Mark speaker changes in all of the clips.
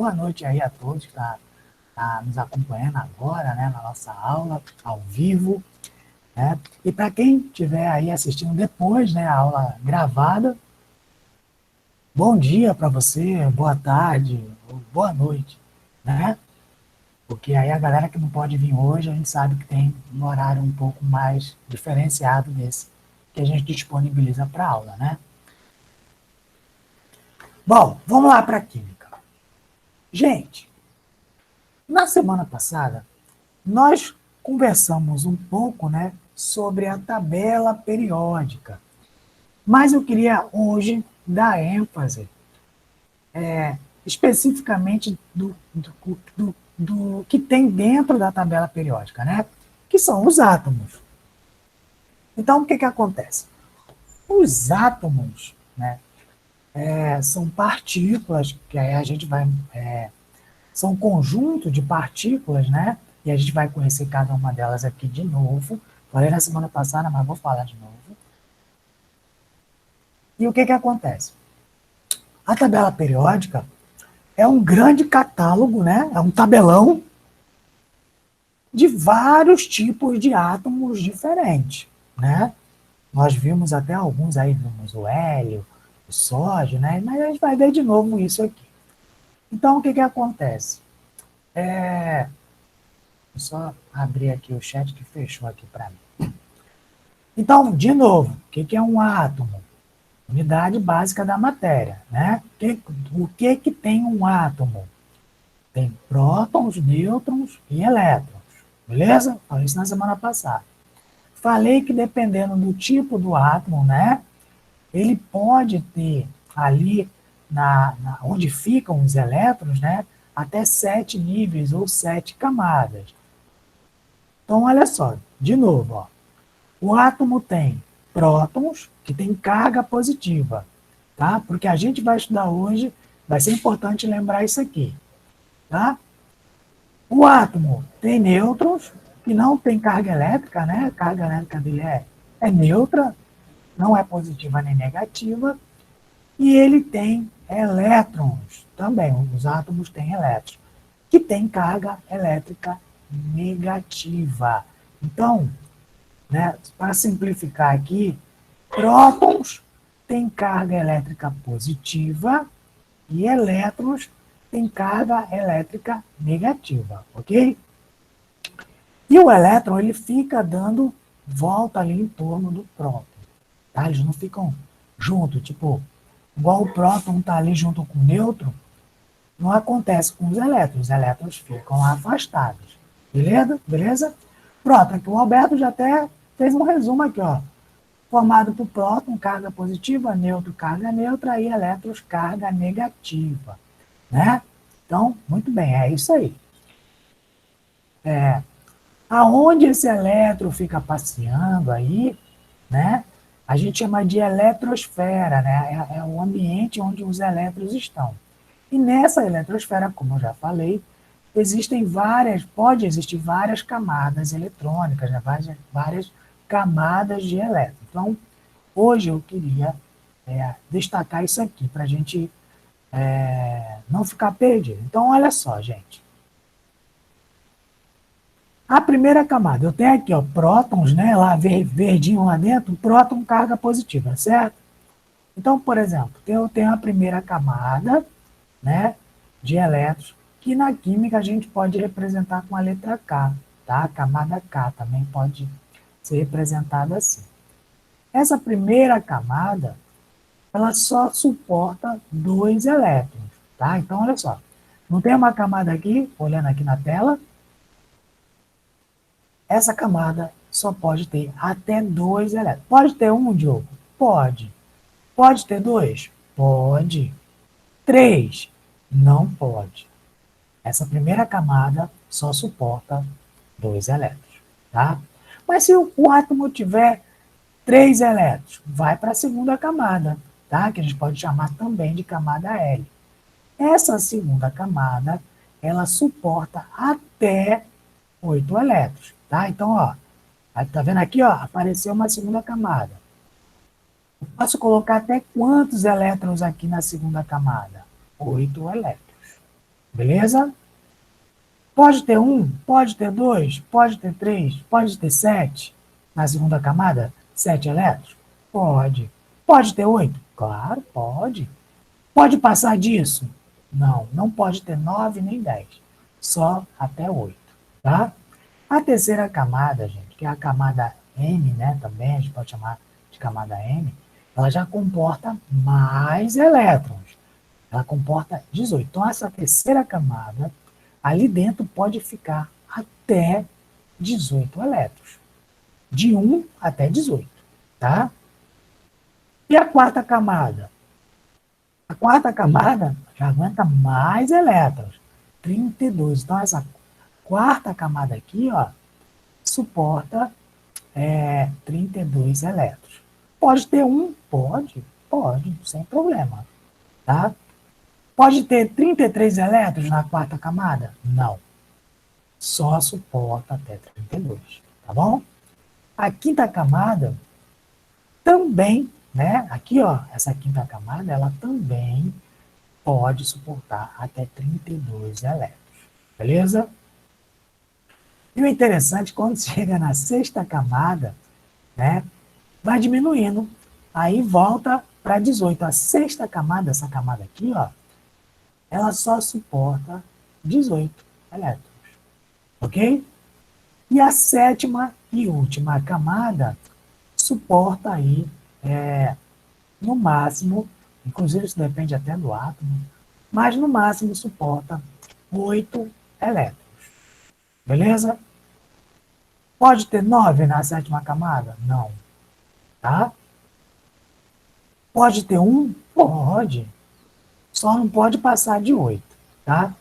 Speaker 1: Boa noite aí a todos que tá nos acompanhando agora, né, na nossa aula, ao vivo, né? E para quem estiver aí assistindo depois, né, a aula gravada, bom dia para você, boa tarde, ou boa noite, né? Porque aí a galera que não pode vir hoje, a gente sabe que tem um horário um pouco mais diferenciado desse que a gente disponibiliza para aula, né? Bom, vamos lá para a química. Gente, na semana passada, nós conversamos um pouco, né, sobre a tabela periódica, mas eu queria hoje dar ênfase especificamente do que tem dentro da tabela periódica, né, que são os átomos. Então, o que acontece? Os átomos, né, são partículas que aí a gente vai são um conjunto de partículas, né? E a gente vai conhecer cada uma delas aqui de novo. Falei na semana passada, mas vou falar de novo. E o que acontece? A tabela periódica é um grande catálogo, né? É um tabelão de vários tipos de átomos diferentes, né? Nós vimos até alguns aí, vimos o hélio, o sódio, né? Mas a gente vai ver de novo isso aqui. Então, o que acontece? Vou só abrir aqui o chat que fechou aqui para mim. Então, de novo, o que é um átomo? Unidade básica da matéria, né? O que tem um átomo? Tem prótons, nêutrons e elétrons, beleza? Falei isso na semana passada. Falei que dependendo do tipo do átomo, né? Ele pode ter ali, onde ficam os elétrons, né? Até 7 níveis ou 7 camadas. Então, olha só, de novo, ó. O átomo tem prótons, que tem carga positiva, tá? Porque a gente vai estudar hoje, vai ser importante lembrar isso aqui, tá? O átomo tem nêutrons, que não tem carga elétrica, né? A carga elétrica dele é neutra, não é positiva nem negativa, e ele tem elétrons também, os átomos têm elétrons, que tem carga elétrica negativa. Então, né, para simplificar aqui, prótons têm carga elétrica positiva e elétrons têm carga elétrica negativa, ok? E o elétron, ele fica dando volta ali em torno do próton, tá? Eles não ficam juntos, tipo, igual o próton está ali junto com o nêutron, não acontece com os elétrons ficam afastados, beleza? Beleza? Pronto, aqui o Alberto já até fez um resumo aqui, ó. Formado por próton, carga positiva, nêutron, carga neutra e elétrons, carga negativa, né? Então, muito bem, é isso aí. Aonde esse elétron fica passeando aí, né? A gente chama de eletrosfera, né? É o ambiente onde os elétrons estão. E nessa eletrosfera, como eu já falei, pode existir várias camadas eletrônicas, né? Várias camadas de elétrons. Então, hoje eu queria destacar isso aqui, para a gente não ficar perdido. Então, olha só, gente. A primeira camada, eu tenho aqui, ó, prótons, né, lá verdinho lá dentro, próton carga positiva, certo? Então, por exemplo, eu tenho a primeira camada, né, de elétrons, que na química a gente pode representar com a letra K, tá? A camada K também pode ser representada assim. Essa primeira camada, ela só suporta 2 elétrons, tá? Então, olha só, não tem uma camada aqui, olhando aqui na tela, essa camada só pode ter até 2 elétrons. Pode ter um, Diogo? Pode. Pode ter 2? Pode. 3? Não pode. Essa primeira camada só suporta 2 elétrons, tá? Mas se o átomo tiver 3 elétrons, vai para a segunda camada, tá? Que a gente pode chamar também de camada L. Essa segunda camada, ela suporta até 8 elétrons, tá? Então, ó, tá vendo aqui, ó, apareceu uma segunda camada. Eu posso colocar até quantos elétrons aqui na segunda camada? 8 elétrons. Beleza? Pode ter um, pode ter dois, pode ter três, pode ter sete. Na segunda camada, 7 elétrons? Pode. Pode ter 8? Claro, pode. Pode passar disso? Não, não pode ter 9 nem 10. Só até 8, tá? A terceira camada, gente, que é a camada M, né, também a gente pode chamar de camada M, ela já comporta mais elétrons. Ela comporta 18. Então, essa terceira camada, ali dentro pode ficar até 18 elétrons. De 1 até 18, tá? E a quarta camada? A quarta camada já aguenta mais elétrons, 32. Então, essa quarta camada aqui, ó, suporta 32 elétrons. Pode ter um? Pode, pode, sem problema, tá? Pode ter 33 elétrons na quarta camada? Não. Só suporta até 32, tá bom? A quinta camada também, né? Aqui, ó, essa quinta camada, ela também pode suportar até 32 elétrons, beleza? E o interessante, quando chega na sexta camada, né, vai diminuindo, aí volta para 18. A sexta camada, essa camada aqui, ó, ela só suporta 18 elétrons, ok? E a sétima e última camada suporta aí, no máximo, inclusive isso depende até do átomo, mas no máximo suporta 8 elétrons, beleza? Pode ter 9 na sétima camada? Não, tá? Pode ter um? Pode. Só não pode passar de 8, tá?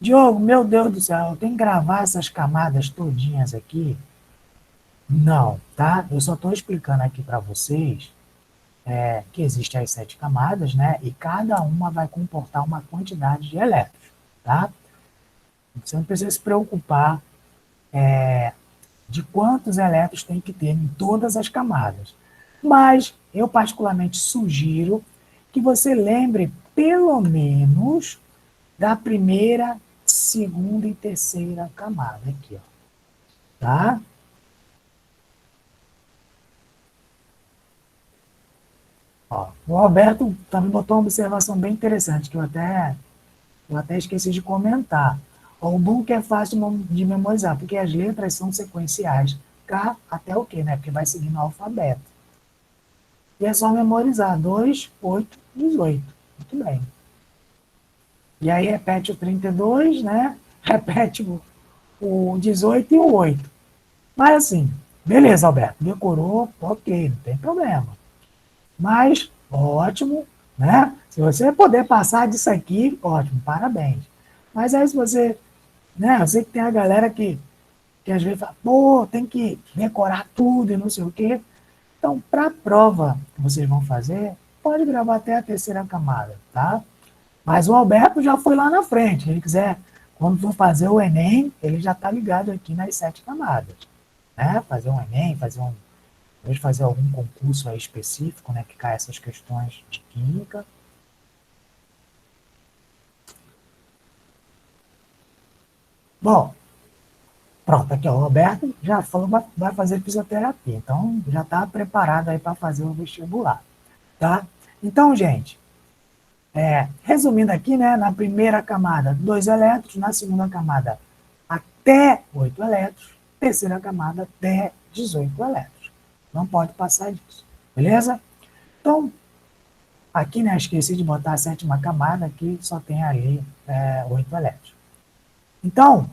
Speaker 1: Diogo, meu Deus do céu, eu tenho que gravar essas camadas todinhas aqui? Não, tá? Eu só estou explicando aqui para vocês que existem as 7 camadas, né? E cada uma vai comportar uma quantidade de elétrons, tá? Você não precisa se preocupar de quantos elétrons tem que ter em todas as camadas. Mas eu particularmente sugiro que você lembre pelo menos da primeira, segunda e terceira camada aqui, ó. Tá? Ó, o Alberto também botou uma observação bem interessante que eu até esqueci de comentar. Ó, o bom que é fácil de memorizar, porque as letras são sequenciais. K até o Q, né? Porque vai seguindo o alfabeto. E é só memorizar. 2, 8, 18. Muito bem. E aí repete o 32, né? Repete o 18 e o 8. Mas assim, beleza, Alberto, decorou, ok, não tem problema. Mas, ótimo, né? Se você puder passar disso aqui, ótimo, parabéns. Mas aí se você, né, eu sei que tem a galera que às vezes fala, pô, tem que decorar tudo e não sei o quê. Então, para a prova que vocês vão fazer, pode gravar até a terceira camada, tá? Mas o Alberto já foi lá na frente. Se ele quiser, quando for fazer o Enem, ele já está ligado aqui nas 7 camadas. Né? Fazer um Enem, talvez fazer algum concurso aí específico, né, que cai essas questões de química. Bom, pronto, aqui ó, o Alberto já falou que vai fazer fisioterapia, então já está preparado aí para fazer o vestibular, tá? Então, gente, resumindo aqui, né, na primeira camada, 2 elétrons, na segunda camada, até 8 elétrons, terceira camada, até 18 elétrons. Não pode passar disso, beleza? Então, aqui, né, esqueci de botar a sétima camada, que só tem ali 8 elétrons. Então,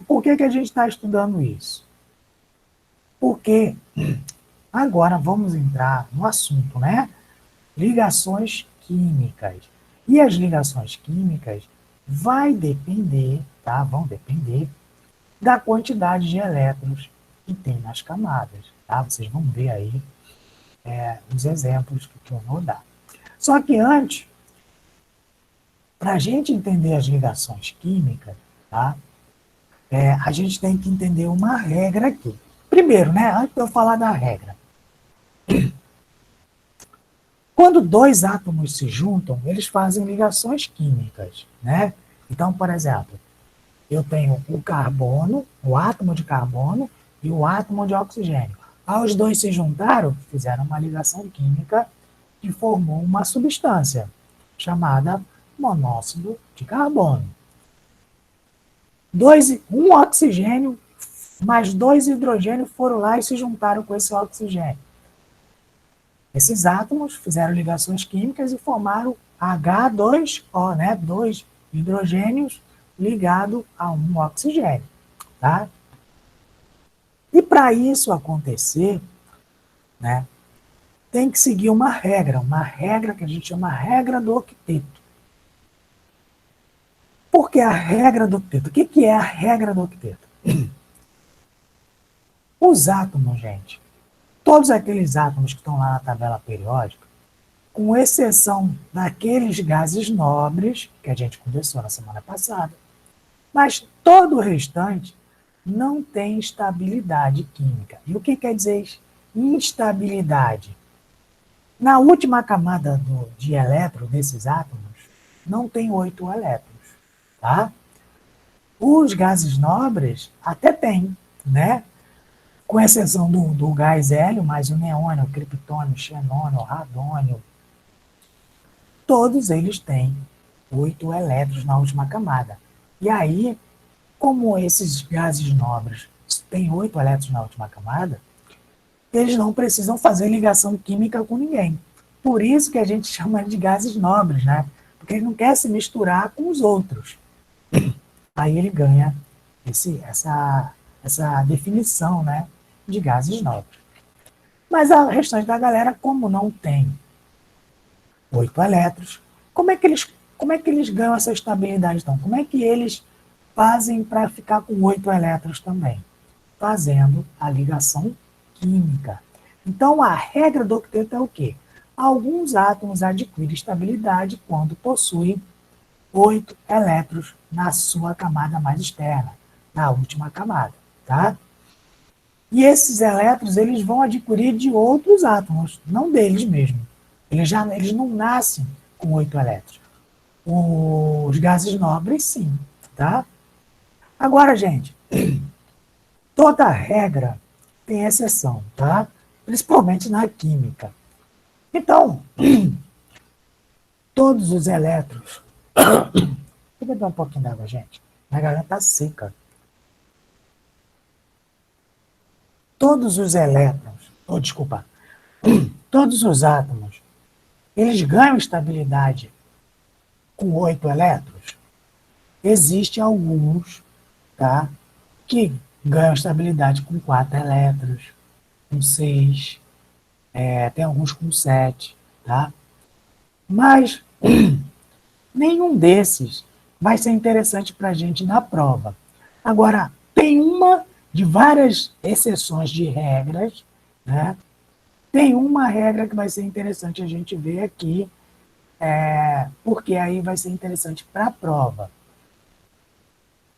Speaker 1: por que a gente está estudando isso? Porque agora vamos entrar no assunto, né? Ligações químicas. E as ligações químicas vai depender, tá? Vão depender da quantidade de elétrons que tem nas camadas, tá? Vocês vão ver aí os exemplos que eu vou dar. Só que antes, para a gente entender as ligações químicas, tá? A gente tem que entender uma regra aqui. Primeiro, né? Antes de eu falar da regra. Quando dois átomos se juntam, eles fazem ligações químicas, né? Então, por exemplo, eu tenho o carbono, o átomo de carbono e o átomo de oxigênio. Os dois se juntaram, fizeram uma ligação química que formou uma substância chamada monóxido de carbono. Um oxigênio mais 2 hidrogênios foram lá e se juntaram com esse oxigênio. Esses átomos fizeram ligações químicas e formaram H2O, né? 2 hidrogênios ligados a um oxigênio. Tá? E para isso acontecer, né, tem que seguir uma regra que a gente chama regra do octeto. Por que a regra do octeto? O que é a regra do octeto? Os átomos, gente, todos aqueles átomos que estão lá na tabela periódica, com exceção daqueles gases nobres, que a gente conversou na semana passada, mas todo o restante não tem estabilidade química. E o que quer dizer instabilidade? Na última camada de elétron desses átomos, não tem 8 elétrons. Tá? Os gases nobres até tem, né? Com exceção do gás hélio, mais o neônio, o criptônio, o xenônio, o radônio, todos eles têm 8 elétrons na última camada. E aí, como esses gases nobres têm 8 elétrons na última camada, eles não precisam fazer ligação química com ninguém. Por isso que a gente chama de gases nobres, né? Porque ele não quer se misturar com os outros. Aí ele ganha essa definição, né, de gases nobres. Mas a restante da galera, como não tem 8 elétrons, como é que eles ganham essa estabilidade, então? Como é que eles fazem para ficar com 8 elétrons também? Fazendo a ligação química. Então, a regra do octeto é o quê? Alguns átomos adquirem estabilidade quando possuem 8 elétrons na sua camada mais externa, na última camada, tá? E esses elétrons, eles vão adquirir de outros átomos, não deles mesmo. Eles não nascem com 8 elétrons. Os gases nobres, sim, tá? Agora, gente, toda regra tem exceção, tá? Principalmente na química. Então, todos os elétrons... Vou beber um pouquinho d'água, gente. Minha garganta tá seca. Todos os elétrons, todos os átomos, eles ganham estabilidade com 8 elétrons? Existem alguns, tá, que ganham estabilidade com 4 elétrons, com 6, tem alguns com 7, tá? Mas nenhum desses vai ser interessante para a gente na prova. Agora, tem uma de várias exceções de regras, né? Tem uma regra que vai ser interessante a gente ver aqui, porque aí vai ser interessante para a prova.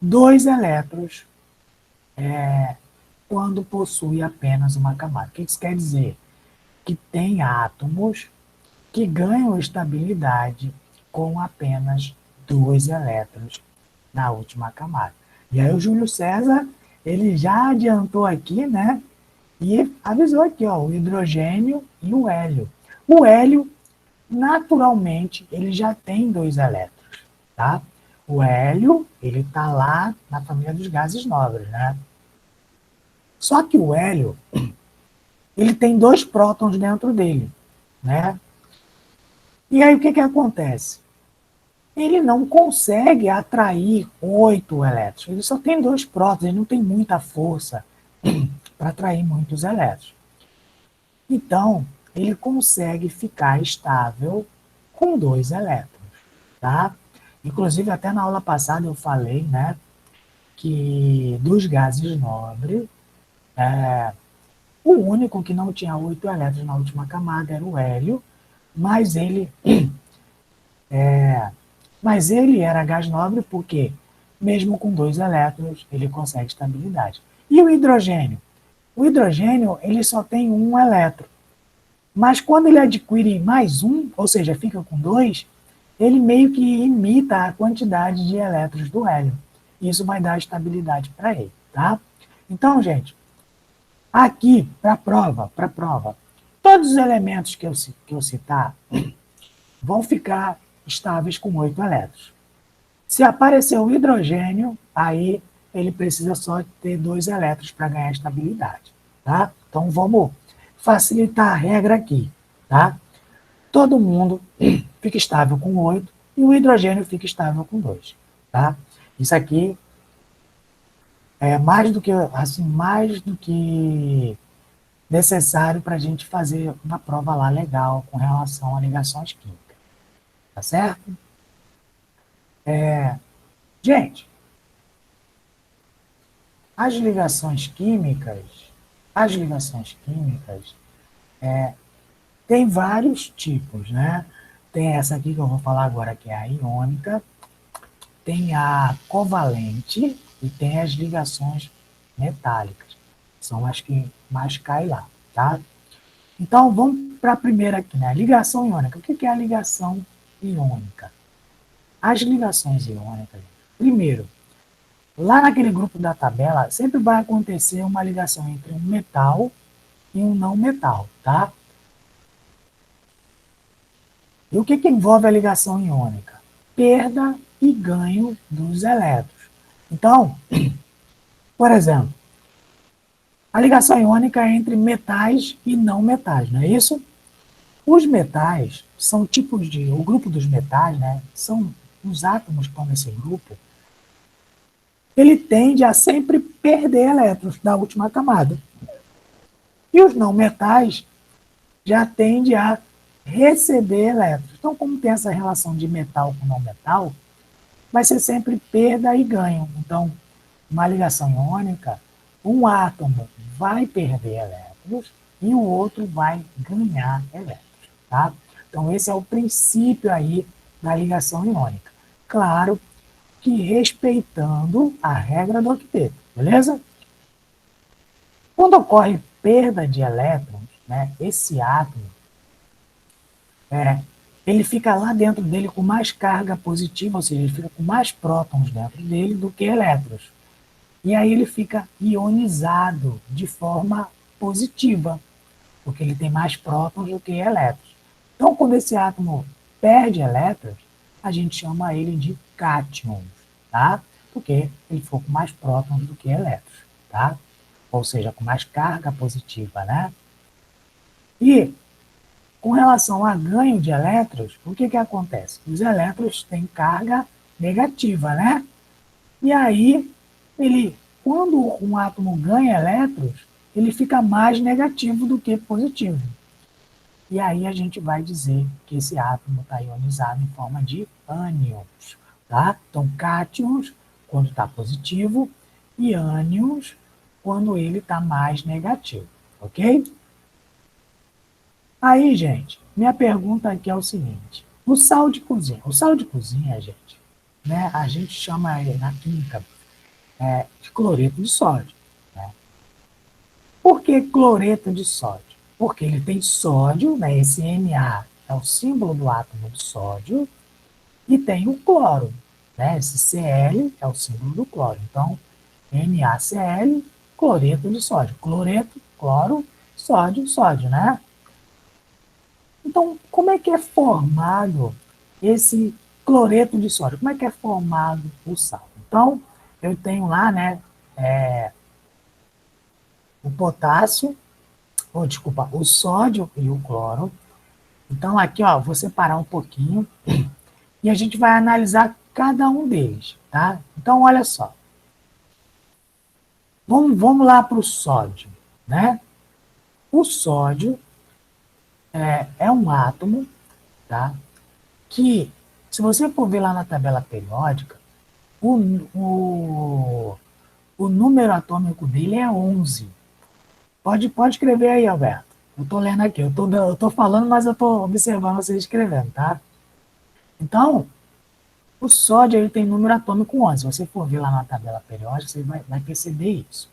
Speaker 1: 2 elétrons quando possui apenas uma camada. O que isso quer dizer? Que tem átomos que ganham estabilidade com apenas 2 elétrons na última camada. E aí o Júlio César, ele já adiantou aqui, né? E avisou aqui, ó, o hidrogênio e o hélio. O hélio, naturalmente, ele já tem 2 elétrons, tá? O hélio, ele está lá na família dos gases nobres, né? Só que o hélio, ele tem 2 prótons dentro dele, né? E aí o que acontece? Ele não consegue atrair 8 elétrons. Ele só tem 2 prótons, ele não tem muita força para atrair muitos elétrons. Então, ele consegue ficar estável com 2 elétrons, tá? Inclusive, até na aula passada eu falei, né, que dos gases nobres, o único que não tinha 8 elétrons na última camada era o hélio, mas ele era gás nobre porque, mesmo com 2 elétrons, ele consegue estabilidade. E o hidrogênio? O hidrogênio, ele só tem 1 elétron. Mas quando ele adquire mais um, ou seja, fica com 2, ele meio que imita a quantidade de elétrons do hélio. Isso vai dar estabilidade para ele, tá? Então, gente, aqui, para prova, todos os elementos que eu citar vão ficar estáveis com 8 elétrons. Se aparecer o hidrogênio, aí ele precisa só ter 2 elétrons para ganhar estabilidade, tá? Então, vamos facilitar a regra aqui, tá? Todo mundo fica estável com 8 e o hidrogênio fica estável com 2, tá? Isso aqui é mais do que necessário para a gente fazer uma prova lá legal com relação a ligações químicas, tá certo? Gente, as ligações químicas, as ligações químicas tem vários tipos, né? Tem essa aqui que eu vou falar agora, que é a iônica, tem a covalente e tem as ligações metálicas. São as que mais caem lá, tá? Então, vamos para a primeira aqui, né? Ligação iônica. O que é a ligação iônica? As ligações iônicas, primeiro, lá naquele grupo da tabela, sempre vai acontecer uma ligação entre um metal e um não metal, tá? E o que envolve a ligação iônica? Perda e ganho dos elétrons. Então, por exemplo, a ligação iônica é entre metais e não metais, não é isso? Os metais são tipos de. O grupo dos metais, né? São os átomos que estão nesse grupo. Ele tende a sempre perder elétrons da última camada. E os não metais já tendem a receber elétrons. Então, como tem essa relação de metal com não metal, vai ser sempre perda e ganho. Então, uma ligação iônica, um átomo vai perder elétrons e o outro vai ganhar elétrons, tá? Então, esse é o princípio aí da ligação iônica. Claro que respeitando a regra do octeto, beleza? Quando ocorre perda de elétrons, né, esse átomo, é, ele fica lá dentro dele com mais carga positiva, ou seja, ele fica com mais prótons dentro dele do que elétrons. E aí ele fica ionizado de forma positiva, porque ele tem mais prótons do que elétrons. Então, quando esse átomo perde elétrons, a gente chama ele de cátion, tá? Porque ele ficou com mais prótons do que elétrons, tá? Ou seja, com mais carga positiva, né? E com relação a ganho de elétrons, o que acontece? Os elétrons têm carga negativa, né? E aí, quando um átomo ganha elétrons, ele fica mais negativo do que positivo. E aí a gente vai dizer que esse átomo está ionizado em forma de ânions, tá? Então, cátions, quando está positivo, e ânions, quando ele está mais negativo, ok? Aí, gente, minha pergunta aqui é o seguinte: o sal de cozinha, gente, né, a gente chama ele na química de cloreto de sódio. Né? Por que cloreto de sódio? Porque ele tem sódio, né, esse Na é o símbolo do átomo de sódio, e tem o cloro, né, esse Cl é o símbolo do cloro. Então, NaCl, cloreto de sódio. Cloreto, cloro, sódio, sódio, né? Então, como é que é formado esse cloreto de sódio? Como é que é formado o sal? Então, eu tenho lá, né, o potássio, ou desculpa, o sódio e o cloro. Então, aqui, ó, vou separar um pouquinho e a gente vai analisar cada um deles, tá? Então, olha só. Vamos lá para o sódio, né? O sódio é um átomo, tá? Que, se você for ver lá na tabela periódica, o, o, o número atômico dele é 11. Pode escrever aí, Alberto. Eu estou lendo aqui, eu tô falando, mas eu estou observando você escrevendo, tá? Então, o sódio ele tem número atômico 11. Se você for ver lá na tabela periódica, você vai perceber isso.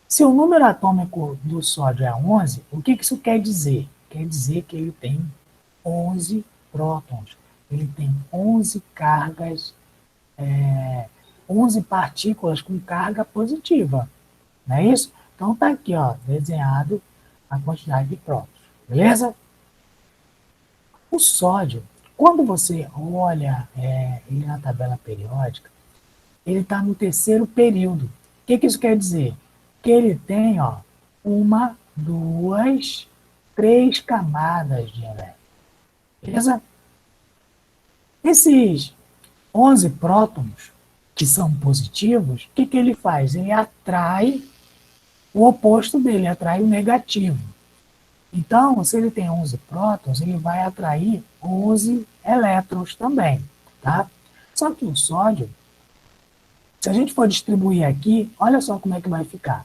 Speaker 1: Se o número atômico do sódio é 11, o que isso quer dizer? Quer dizer que ele tem 11 prótons. ele tem 11 cargas, 11 partículas com carga positiva, não é isso? Então tá aqui, ó, desenhado a quantidade de prótons, beleza? O sódio, quando você olha ele na tabela periódica, ele está no terceiro período. O que isso quer dizer? Que ele tem, ó, uma, duas, três camadas de elétrons. Beleza? Esses 11 prótons, que são positivos, o que ele faz? Ele atrai o oposto dele, atrai o negativo. Então, se ele tem 11 prótons, ele vai atrair 11 elétrons também, tá? Só que o sódio, se a gente for distribuir aqui, olha só como é que vai ficar.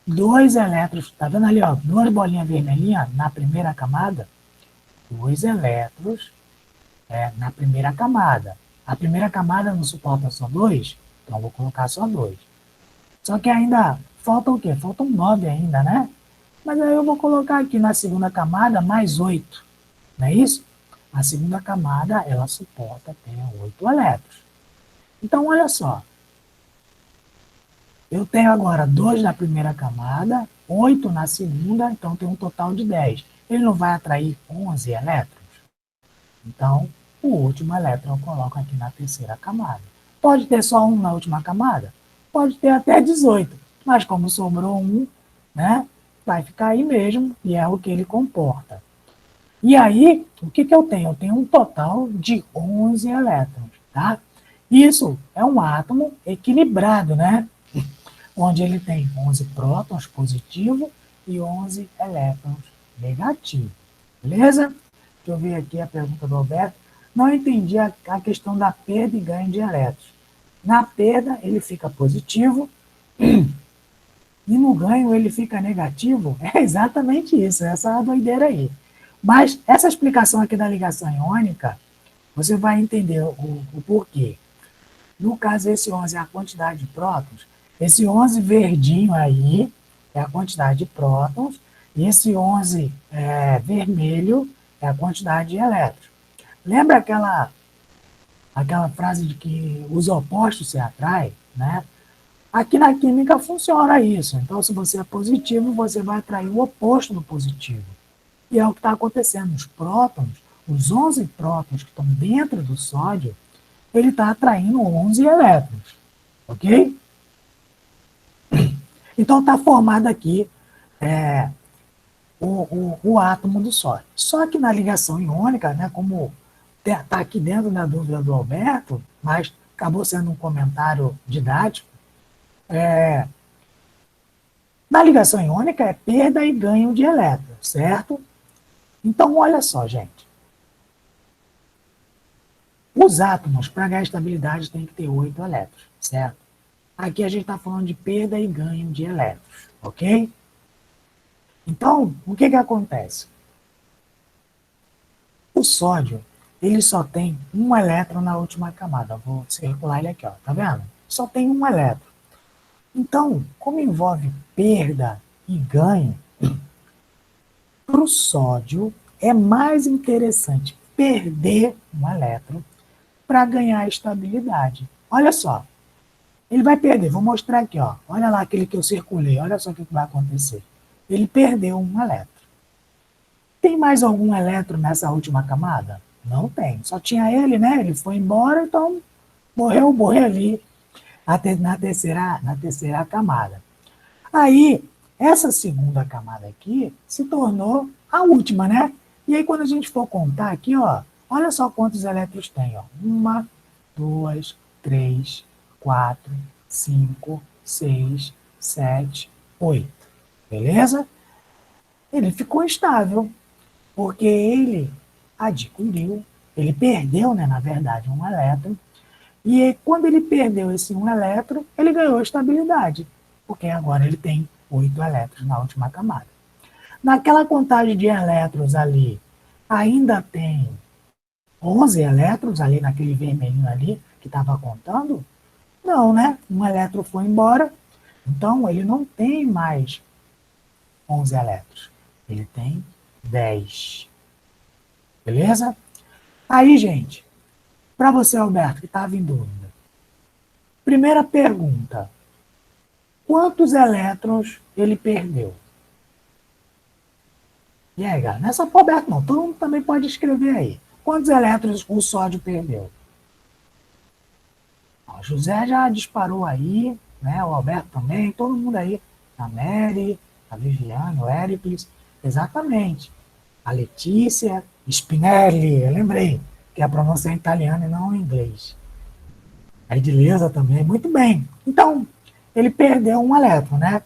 Speaker 1: 2 elétrons, tá vendo ali, ó, 2 bolinhas vermelhinhas na primeira camada? 2 elétrons na primeira camada. A primeira camada não suporta só 2, então eu vou colocar só 2. Só que ainda falta o quê? Faltam 9 ainda, né? Mas aí eu vou colocar aqui na segunda camada mais 8, não é isso? A segunda camada, ela suporta até 8 elétrons. Então, olha só. Eu tenho agora 2 na primeira camada, 8 na segunda, então tem um total de 10. Ele não vai atrair 11 elétrons? Então, o último elétron eu coloco aqui na terceira camada. Pode ter só um na última camada? Pode ter até 18, mas como sobrou um, né, vai ficar aí mesmo, e é o que ele comporta. E aí, o que eu tenho? Eu tenho um total de 11 elétrons, tá? Isso é um átomo equilibrado, né? Onde ele tem 11 prótons positivos e 11 elétrons negativos. Beleza? Deixa eu ver aqui a pergunta do Alberto. Não entendi a questão da perda e ganho de elétrons. Na perda, ele fica positivo e no ganho ele fica negativo. É exatamente isso, essa é a doideira aí. Mas essa explicação aqui da ligação iônica, você vai entender o porquê. No caso, esse 11 é a quantidade de prótons. Esse 11 verdinho aí é a quantidade de prótons. E esse 11 vermelho é a quantidade de elétrons. Lembra aquela frase de que os opostos se atraem, né? Aqui na química funciona isso. Então, se você é positivo, você vai atrair o oposto do positivo. E é o que está acontecendo. Os prótons, os 11 prótons que estão dentro do sódio, ele está atraindo 11 elétrons. Ok? Então, está formado aqui o átomo do sódio. Só que na ligação iônica, né, como está aqui dentro da dúvida do Alberto, mas acabou sendo um comentário didático, na ligação iônica é perda e ganho de elétrons, certo? Então, olha só, gente. Os átomos, para ganhar estabilidade, tem que ter 8 elétrons, certo? Aqui a gente está falando de perda e ganho de elétrons, ok? Então, o que acontece? O sódio, ele só tem um elétron na última camada. Vou circular ele aqui, ó, tá vendo? Só tem um elétron. Então, como envolve perda e ganho, para o sódio é mais interessante perder um elétron para ganhar estabilidade. Olha só, ele vai perder, vou mostrar aqui, ó. Olha lá aquele que eu circulei, olha só o que vai acontecer. Ele perdeu um elétron. Tem mais algum elétron nessa última camada? Não tem. Só tinha ele, né? Ele foi embora, então morreu ali na terceira camada. Aí, essa segunda camada aqui se tornou a última, né? E aí, quando a gente for contar aqui, ó, olha só quantos elétrons tem, ó. 1, 2, 3, 4, 5, 6, 7, 8. Beleza? Ele ficou estável, porque ele adquiriu, ele perdeu, né, na verdade, um elétron, e quando ele perdeu esse um elétron, ele ganhou estabilidade, porque agora ele tem 8 elétrons na última camada. Naquela contagem de elétrons ali, ainda tem 11 elétrons ali naquele vermelhinho ali que estava contando? Não, né? Um elétron foi embora, então ele não tem mais 11 elétrons. Ele tem 10. Beleza? Aí, gente, para você, Alberto, que estava em dúvida. Primeira pergunta. Quantos elétrons ele perdeu? E aí, galera, não é só para o Alberto, não. Todo mundo também pode escrever aí. Quantos elétrons o sódio perdeu? O José já disparou aí, né? O Alberto também, todo mundo aí. A Mary, a Viviane, o Éricles. Exatamente. A Letícia, Spinelli, eu lembrei, que a pronúncia é italiana e não em inglês. A Edileuza também, muito bem. Então, ele perdeu um elétron, né?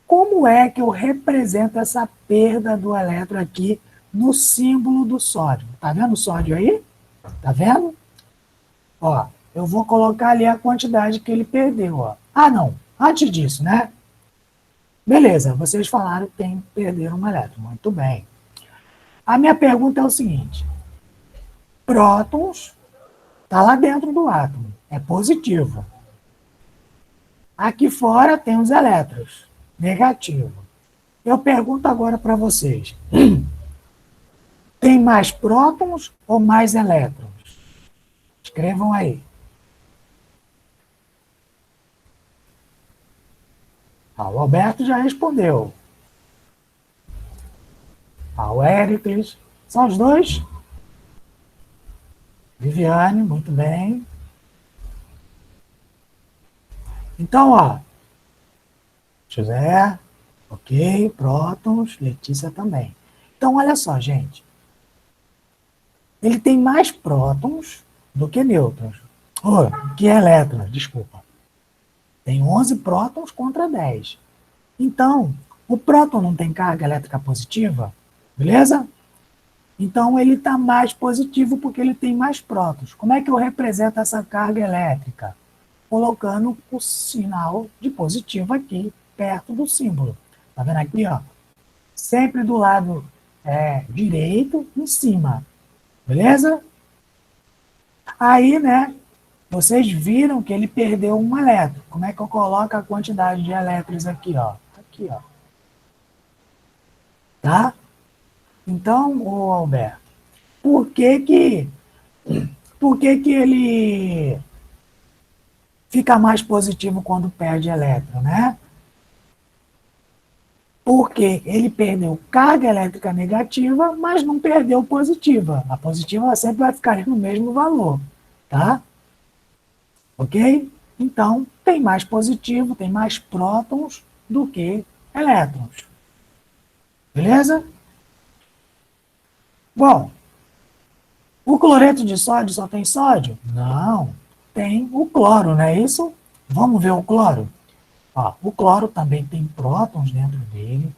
Speaker 1: Como é que eu represento essa perda do elétron aqui no símbolo do sódio? Tá vendo o sódio aí? Tá vendo? Ó, eu vou colocar ali a quantidade que ele perdeu, ó. Ah, não. Antes disso, né? Beleza, vocês falaram que tem que perder um elétron. Muito bem. A minha pergunta é o seguinte. Prótons tá lá dentro do átomo. É positivo. Aqui fora tem os elétrons. Negativo. Eu pergunto agora para vocês. Tem mais prótons ou mais elétrons? Escrevam aí. Ah, o Alberto já respondeu. Ah, o Éricles. São os dois? Viviane, muito bem. Então, ó. José, ok. Prótons, Letícia também. Então, olha só, gente. Ele tem mais prótons do que nêutrons. Oh, que elétrons, desculpa. Tem 11 prótons contra 10. Então, o próton não tem carga elétrica positiva, beleza? Então, ele está mais positivo porque ele tem mais prótons. Como é que eu represento essa carga elétrica? Colocando o sinal de positivo aqui, perto do símbolo. Tá vendo aqui, ó? Sempre do lado direito, em cima. Beleza? Aí, né, vocês viram que ele perdeu um elétron. Como é que eu coloco a quantidade de elétrons aqui, ó? Aqui, ó. Tá? Então, ô Alberto, por que que, por que que ele fica mais positivo quando perde elétron, né? Porque ele perdeu carga elétrica negativa, mas não perdeu positiva. A positiva sempre vai ficar no mesmo valor, tá? Ok? Então, tem mais positivo, tem mais prótons do que elétrons. Beleza? Bom, o cloreto de sódio só tem sódio? Não, tem o cloro, não é isso? Vamos ver o cloro? Ó, o cloro também tem prótons dentro dele.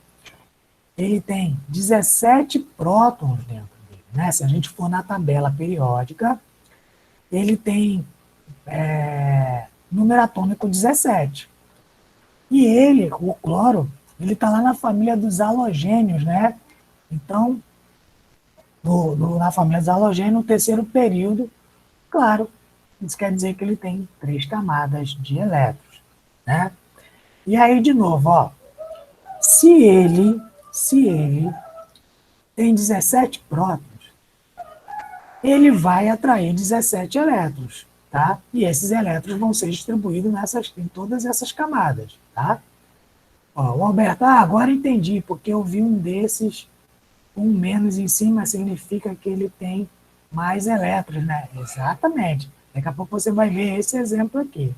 Speaker 1: Ele tem 17 prótons dentro dele. Né? Se a gente for na tabela periódica, ele tem número atômico 17. E ele, o cloro, ele está lá na família dos halogênios, né? Então, na família dos halogênios, no terceiro período, claro, isso quer dizer que ele tem 3 camadas de elétrons, né? E aí, de novo, ó, se ele tem 17 prótons, ele vai atrair 17 elétrons, tá? E esses elétrons vão ser distribuídos em todas essas camadas, tá? Ó, o Alberto, agora entendi, porque eu vi um desses, um menos em cima, significa que ele tem mais elétrons, né? Exatamente. Daqui a pouco você vai ver esse exemplo aqui.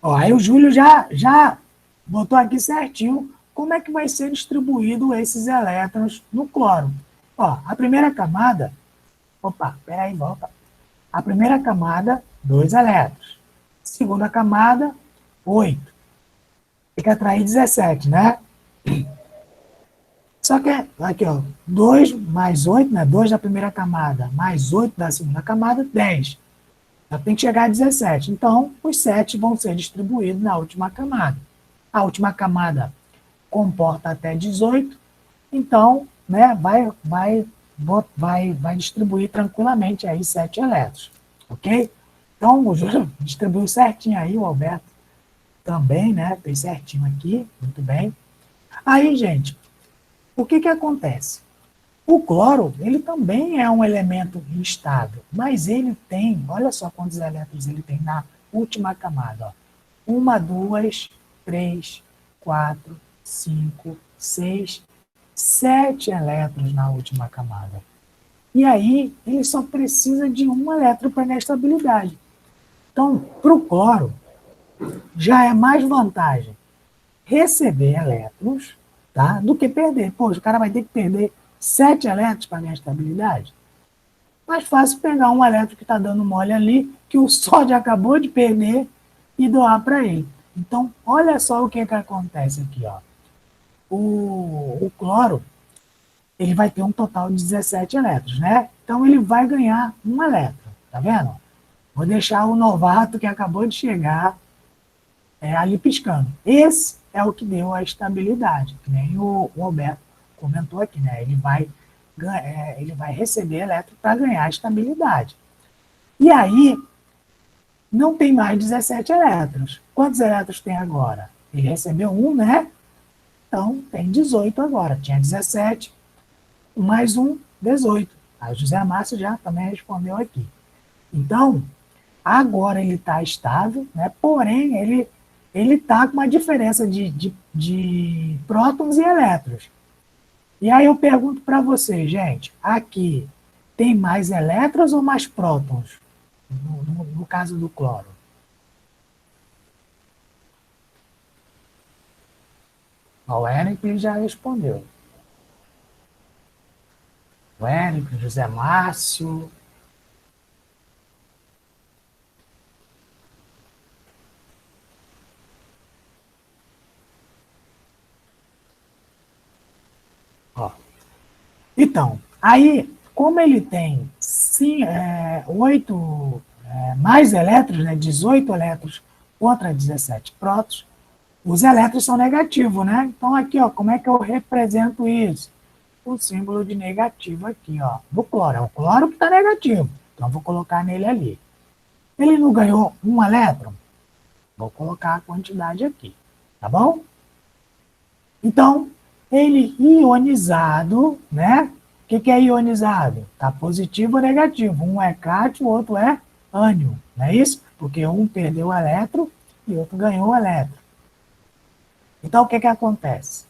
Speaker 1: Ó, aí o Júlio já botou aqui certinho como é que vai ser distribuído esses elétrons no cloro. Ó, a primeira camada, opa, peraí, volta. A primeira camada, 2 elétrons. Segunda camada, 8. Tem que atrair 17, né? Só que, aqui, ó, 2 mais 8, né? 2 da primeira camada, mais 8 da segunda camada, 10. Já tem que chegar a 17. Então, os 7 vão ser distribuídos na última camada. A última camada comporta até 18, então, né, vai distribuir tranquilamente aí 7 elétrons, ok? Então, o Júlio distribuiu certinho aí, o Alberto também, né, fez certinho aqui, muito bem. Aí, gente, o que que acontece? O cloro, ele também é um elemento instável, mas ele tem, olha só quantos elétrons ele tem na última camada. Ó. 1, 2, 3, 4, 5, 6, 7 elétrons na última camada. E aí, ele só precisa de um elétron para a estabilidade. Então, para o cloro, já é mais vantagem receber elétrons, tá, do que perder. Poxa, o cara vai ter que perder 7 elétrons para ganhar estabilidade. Mais fácil pegar um elétron que está dando mole ali, que o sódio acabou de perder, e doar para ele. Então, olha só o que acontece aqui. Ó. O cloro, ele vai ter um total de 17 elétrons, né? Então, ele vai ganhar um elétron, tá vendo? Vou deixar o novato que acabou de chegar ali piscando. Esse é o que deu a estabilidade, que nem o Alberto comentou aqui, né? Ele vai receber elétron para ganhar estabilidade. E aí, não tem mais 17 elétrons. Quantos elétrons tem agora? Ele recebeu um, né? Então, tem 18 agora. Tinha 17, mais um, 18. A José Márcio já também respondeu aqui. Então, agora ele está estável, né? Porém, ele está com uma diferença de prótons e elétrons. E aí eu pergunto para vocês, gente, aqui tem mais elétrons ou mais prótons? No caso do cloro. O Érico já respondeu. O Érico, José Márcio. Ó. Então, aí, como ele tem 8 mais elétrons, né, 18 elétrons contra 17 prótons, os elétrons são negativos, né? Então, aqui, ó, como é que eu represento isso? O símbolo de negativo aqui, ó, do cloro. É o cloro que está negativo. Então, vou colocar nele ali. Ele não ganhou um elétron? Vou colocar a quantidade aqui, tá bom? Então, ele ionizado, né? O que é ionizado? Está positivo ou negativo. Um é cátion, o outro é ânion, não é isso? Porque um perdeu o elétron e o outro ganhou o elétron. Então, o que acontece?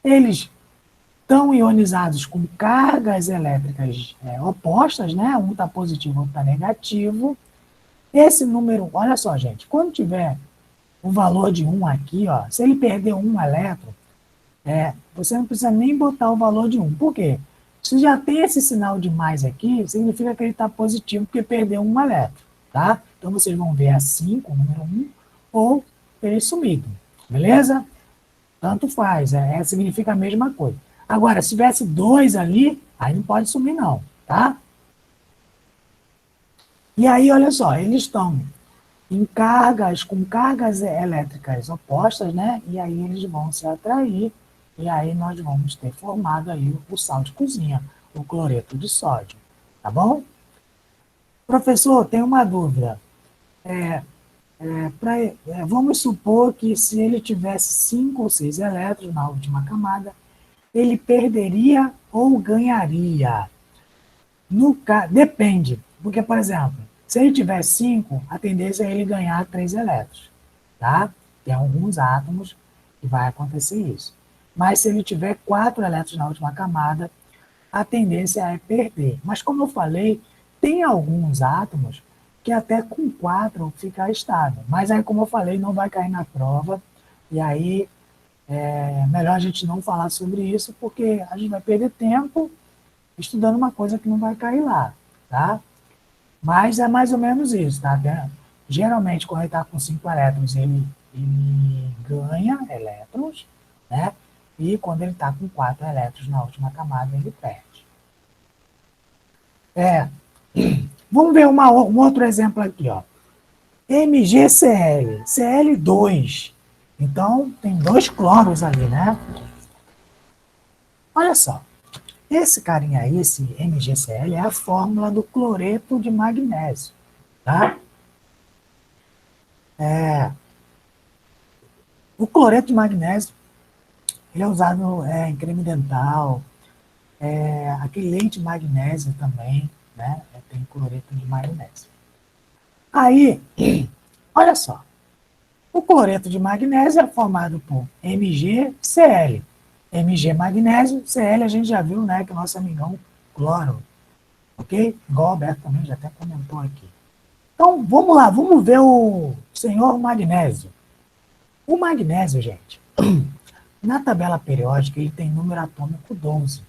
Speaker 1: Eles estão ionizados com cargas elétricas opostas, né? Um está positivo, o outro está negativo. Esse número, olha só, gente, quando tiver o valor de 1 aqui, ó, se ele perder um elétron, você não precisa nem botar o valor de 1. Por quê? Se já tem esse sinal de mais aqui, significa que ele está positivo porque perdeu um elétron, tá? Então vocês vão ver assim, com o número 1, ou ele sumido, beleza? Tanto faz, significa a mesma coisa. Agora, se tivesse 2 ali, aí não pode sumir não, tá? E aí, olha só, eles estão com cargas elétricas opostas, né? E aí eles vão se atrair, e aí nós vamos ter formado aí o sal de cozinha, o cloreto de sódio, tá bom? Professor, tem uma dúvida. Vamos supor que se ele tivesse 5 ou 6 elétrons na última camada, ele perderia ou ganharia? Depende, porque, por exemplo, se ele tiver 5, a tendência é ele ganhar 3 elétrons, tá? Tem alguns átomos que vai acontecer isso. Mas se ele tiver 4 elétrons na última camada, a tendência é perder. Mas como eu falei, tem alguns átomos que até com 4 fica estável. Mas aí, como eu falei, não vai cair na prova, e aí é melhor a gente não falar sobre isso, porque a gente vai perder tempo estudando uma coisa que não vai cair lá, tá? Mas é mais ou menos isso, tá? Geralmente, quando ele está com 5 elétrons, ele ganha elétrons, né? E quando ele está com 4 elétrons na última camada, ele perde. Vamos ver um outro exemplo aqui, ó. MgCl, Cl2. Então, tem 2 cloros ali, né? Olha só. Esse carinha aí, esse MgCl, é a fórmula do cloreto de magnésio, tá? O cloreto de magnésio ele é usado em creme dental, aquele leite magnésio também, né? Tem cloreto de magnésio. Aí, olha só, o cloreto de magnésio é formado por MgCl. Mg magnésio, Cl a gente já viu, né, que é o nosso amigão cloro, ok? Igual o Alberto também já até comentou aqui. Então, vamos lá, vamos ver o senhor magnésio. O magnésio, gente, na tabela periódica, ele tem número atômico 12.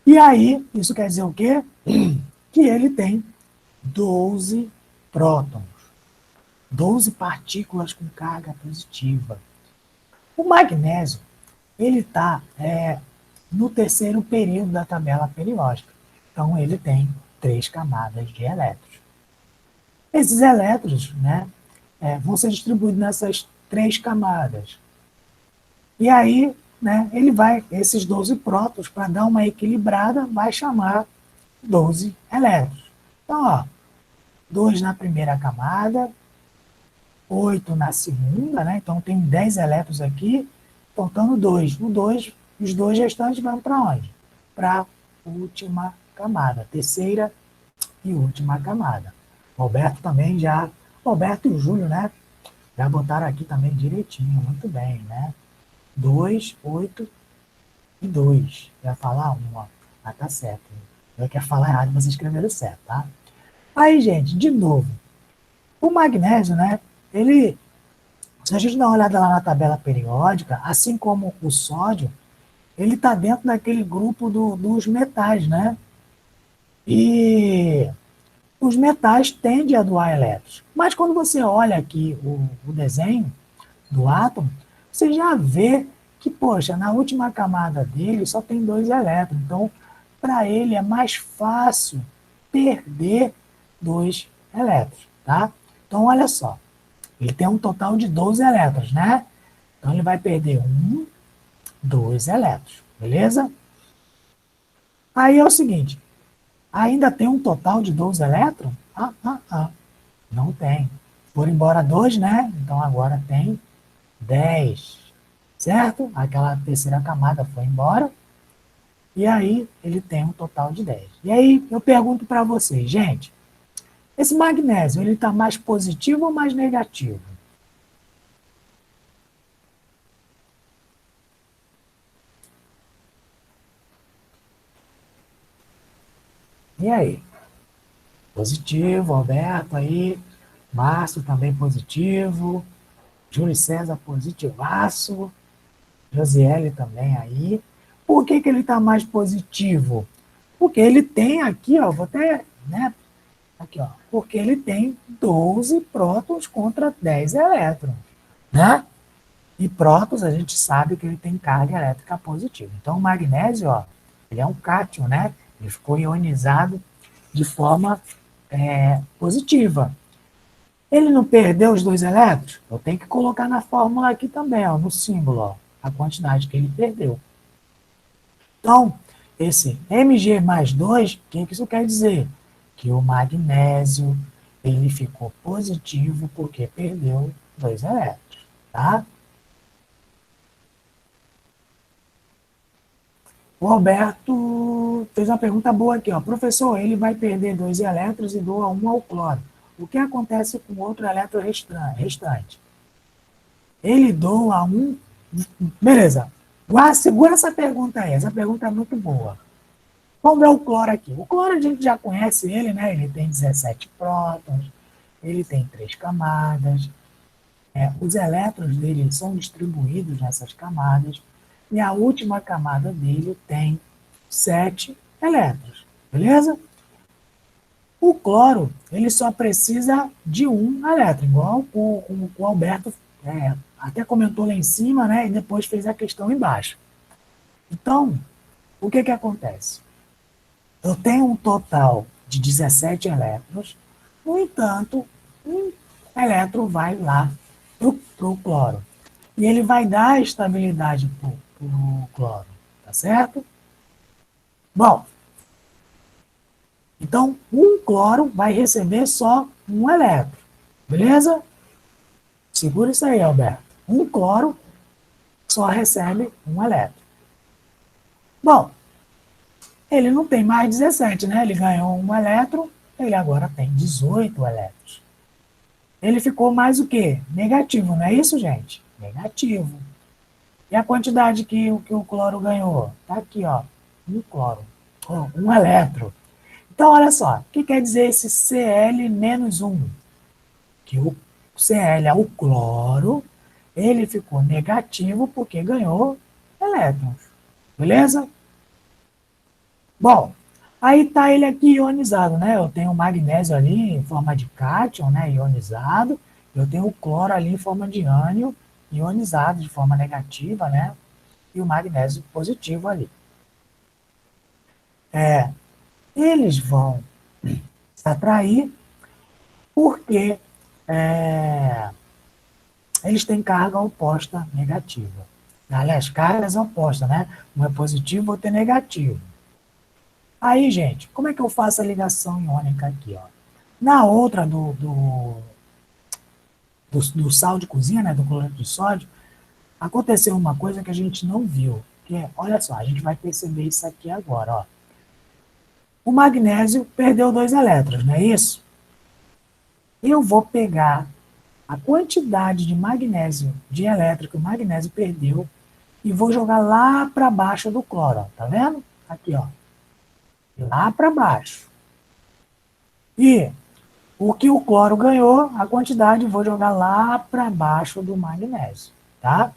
Speaker 1: E aí, isso quer dizer o quê? Que ele tem 12 prótons, 12 partículas com carga positiva. O magnésio, ele está no terceiro período da tabela periódica. Então, ele tem 3 camadas de elétrons. Esses elétrons, né, vão ser distribuídos nessas 3 camadas. E aí, né, ele vai, esses 12 prótons, para dar uma equilibrada, vai chamar 12 elétrons. Então, ó, 2 na primeira camada, 8 na segunda, né? Então tem 10 elétrons aqui, faltando 2. Os 2 restantes vão para onde? Para a última camada, terceira e última camada. O Roberto também já, Roberto e o Júlio, né? Já botaram aqui também direitinho, muito bem, né? 2, 8 e 2. Vai falar 1, ó. Ah, tá certo. Eu quero falar errado, mas escreveram certo, tá? Aí, gente, de novo, o magnésio, né? Ele, se a gente dá uma olhada lá na tabela periódica, assim como o sódio, ele está dentro daquele grupo dos metais, né? E os metais tendem a doar elétrons. Mas quando você olha aqui o desenho do átomo, você já vê que, poxa, na última camada dele só tem 2 elétrons. Então, para ele é mais fácil perder 2 elétrons, tá? Então, olha só. Ele tem um total de 12 elétrons, né? Então, ele vai perder 2 elétrons, beleza? Aí é o seguinte, ainda tem um total de 12 elétrons? Não tem. Foram embora 2, né? Então, agora tem 10, certo? Aquela terceira camada foi embora. E aí, ele tem um total de 10. E aí, eu pergunto para vocês, gente, esse magnésio, ele está mais positivo ou mais negativo? E aí? Positivo, Alberto aí, Márcio também positivo, Júlio César positivaço, Josiele também aí. Por que ele está mais positivo? Porque ele tem aqui, ó, vou até, né, aqui, ó, porque ele tem 12 prótons contra 10 elétrons, né? E prótons, a gente sabe que ele tem carga elétrica positiva. Então, o magnésio, ó, ele é um cátion, né? Ele ficou ionizado de forma positiva. Ele não perdeu os 2 elétrons? Eu tenho que colocar na fórmula aqui também, ó, no símbolo, ó, a quantidade que ele perdeu. Então, esse Mg mais 2, o que isso quer dizer? Que o magnésio ele ficou positivo porque perdeu 2 elétrons, tá? O Alberto fez uma pergunta boa aqui, ó. Professor, ele vai perder 2 elétrons e doa 1 ao cloro. O que acontece com o outro elétron restante? Ele doa um. Beleza. Segura essa pergunta aí. Essa pergunta é muito boa. Vamos ver o cloro aqui. O cloro a gente já conhece ele, né? Ele tem 17 prótons, ele tem 3 camadas. Os elétrons dele são distribuídos nessas camadas. E a última camada dele tem 7 elétrons. Beleza? O cloro, ele só precisa de um elétron, igual o Alberto até comentou lá em cima, né? E depois fez a questão embaixo. Então, o que acontece? Eu tenho um total de 17 elétrons, no entanto, um elétron vai lá para o cloro. E ele vai dar estabilidade para o cloro, tá certo? Bom, então um cloro vai receber só um elétron, beleza? Segura isso aí, Alberto. Cloro só recebe um elétron. Bom, ele não tem mais 17, né? Ele ganhou um elétron, ele agora tem 18 elétrons. Ele ficou mais o quê? Negativo, não é isso, gente? Negativo. E a quantidade que o cloro ganhou? Tá aqui, ó. Um cloro. Um elétron. Então, olha só. O que quer dizer esse Cl-1? Que o Cl é o cloro, ele ficou negativo porque ganhou elétrons. Beleza? Bom, aí tá ele aqui ionizado, né? Eu tenho o magnésio ali em forma de cátion, né? Ionizado. Eu tenho o cloro ali em forma de ânion, ionizado de forma negativa, né? E o magnésio positivo ali. Eles vão se atrair porque é, eles têm carga oposta negativa. Aliás, cargas opostas, né? Um é positivo, outro é negativo. Aí, gente, como é que eu faço a ligação iônica aqui, ó? Na outra do sal de cozinha, né, do cloreto de sódio, aconteceu uma coisa que a gente não viu, que é, olha só, a gente vai perceber isso aqui agora, ó. O magnésio perdeu 2 elétrons, não é isso? Eu vou pegar a quantidade de magnésio, de elétron que o magnésio perdeu, e vou jogar lá para baixo do cloro, ó, tá vendo? Aqui, ó, lá para baixo. E o que o cloro ganhou, a quantidade, vou jogar lá para baixo do magnésio, tá?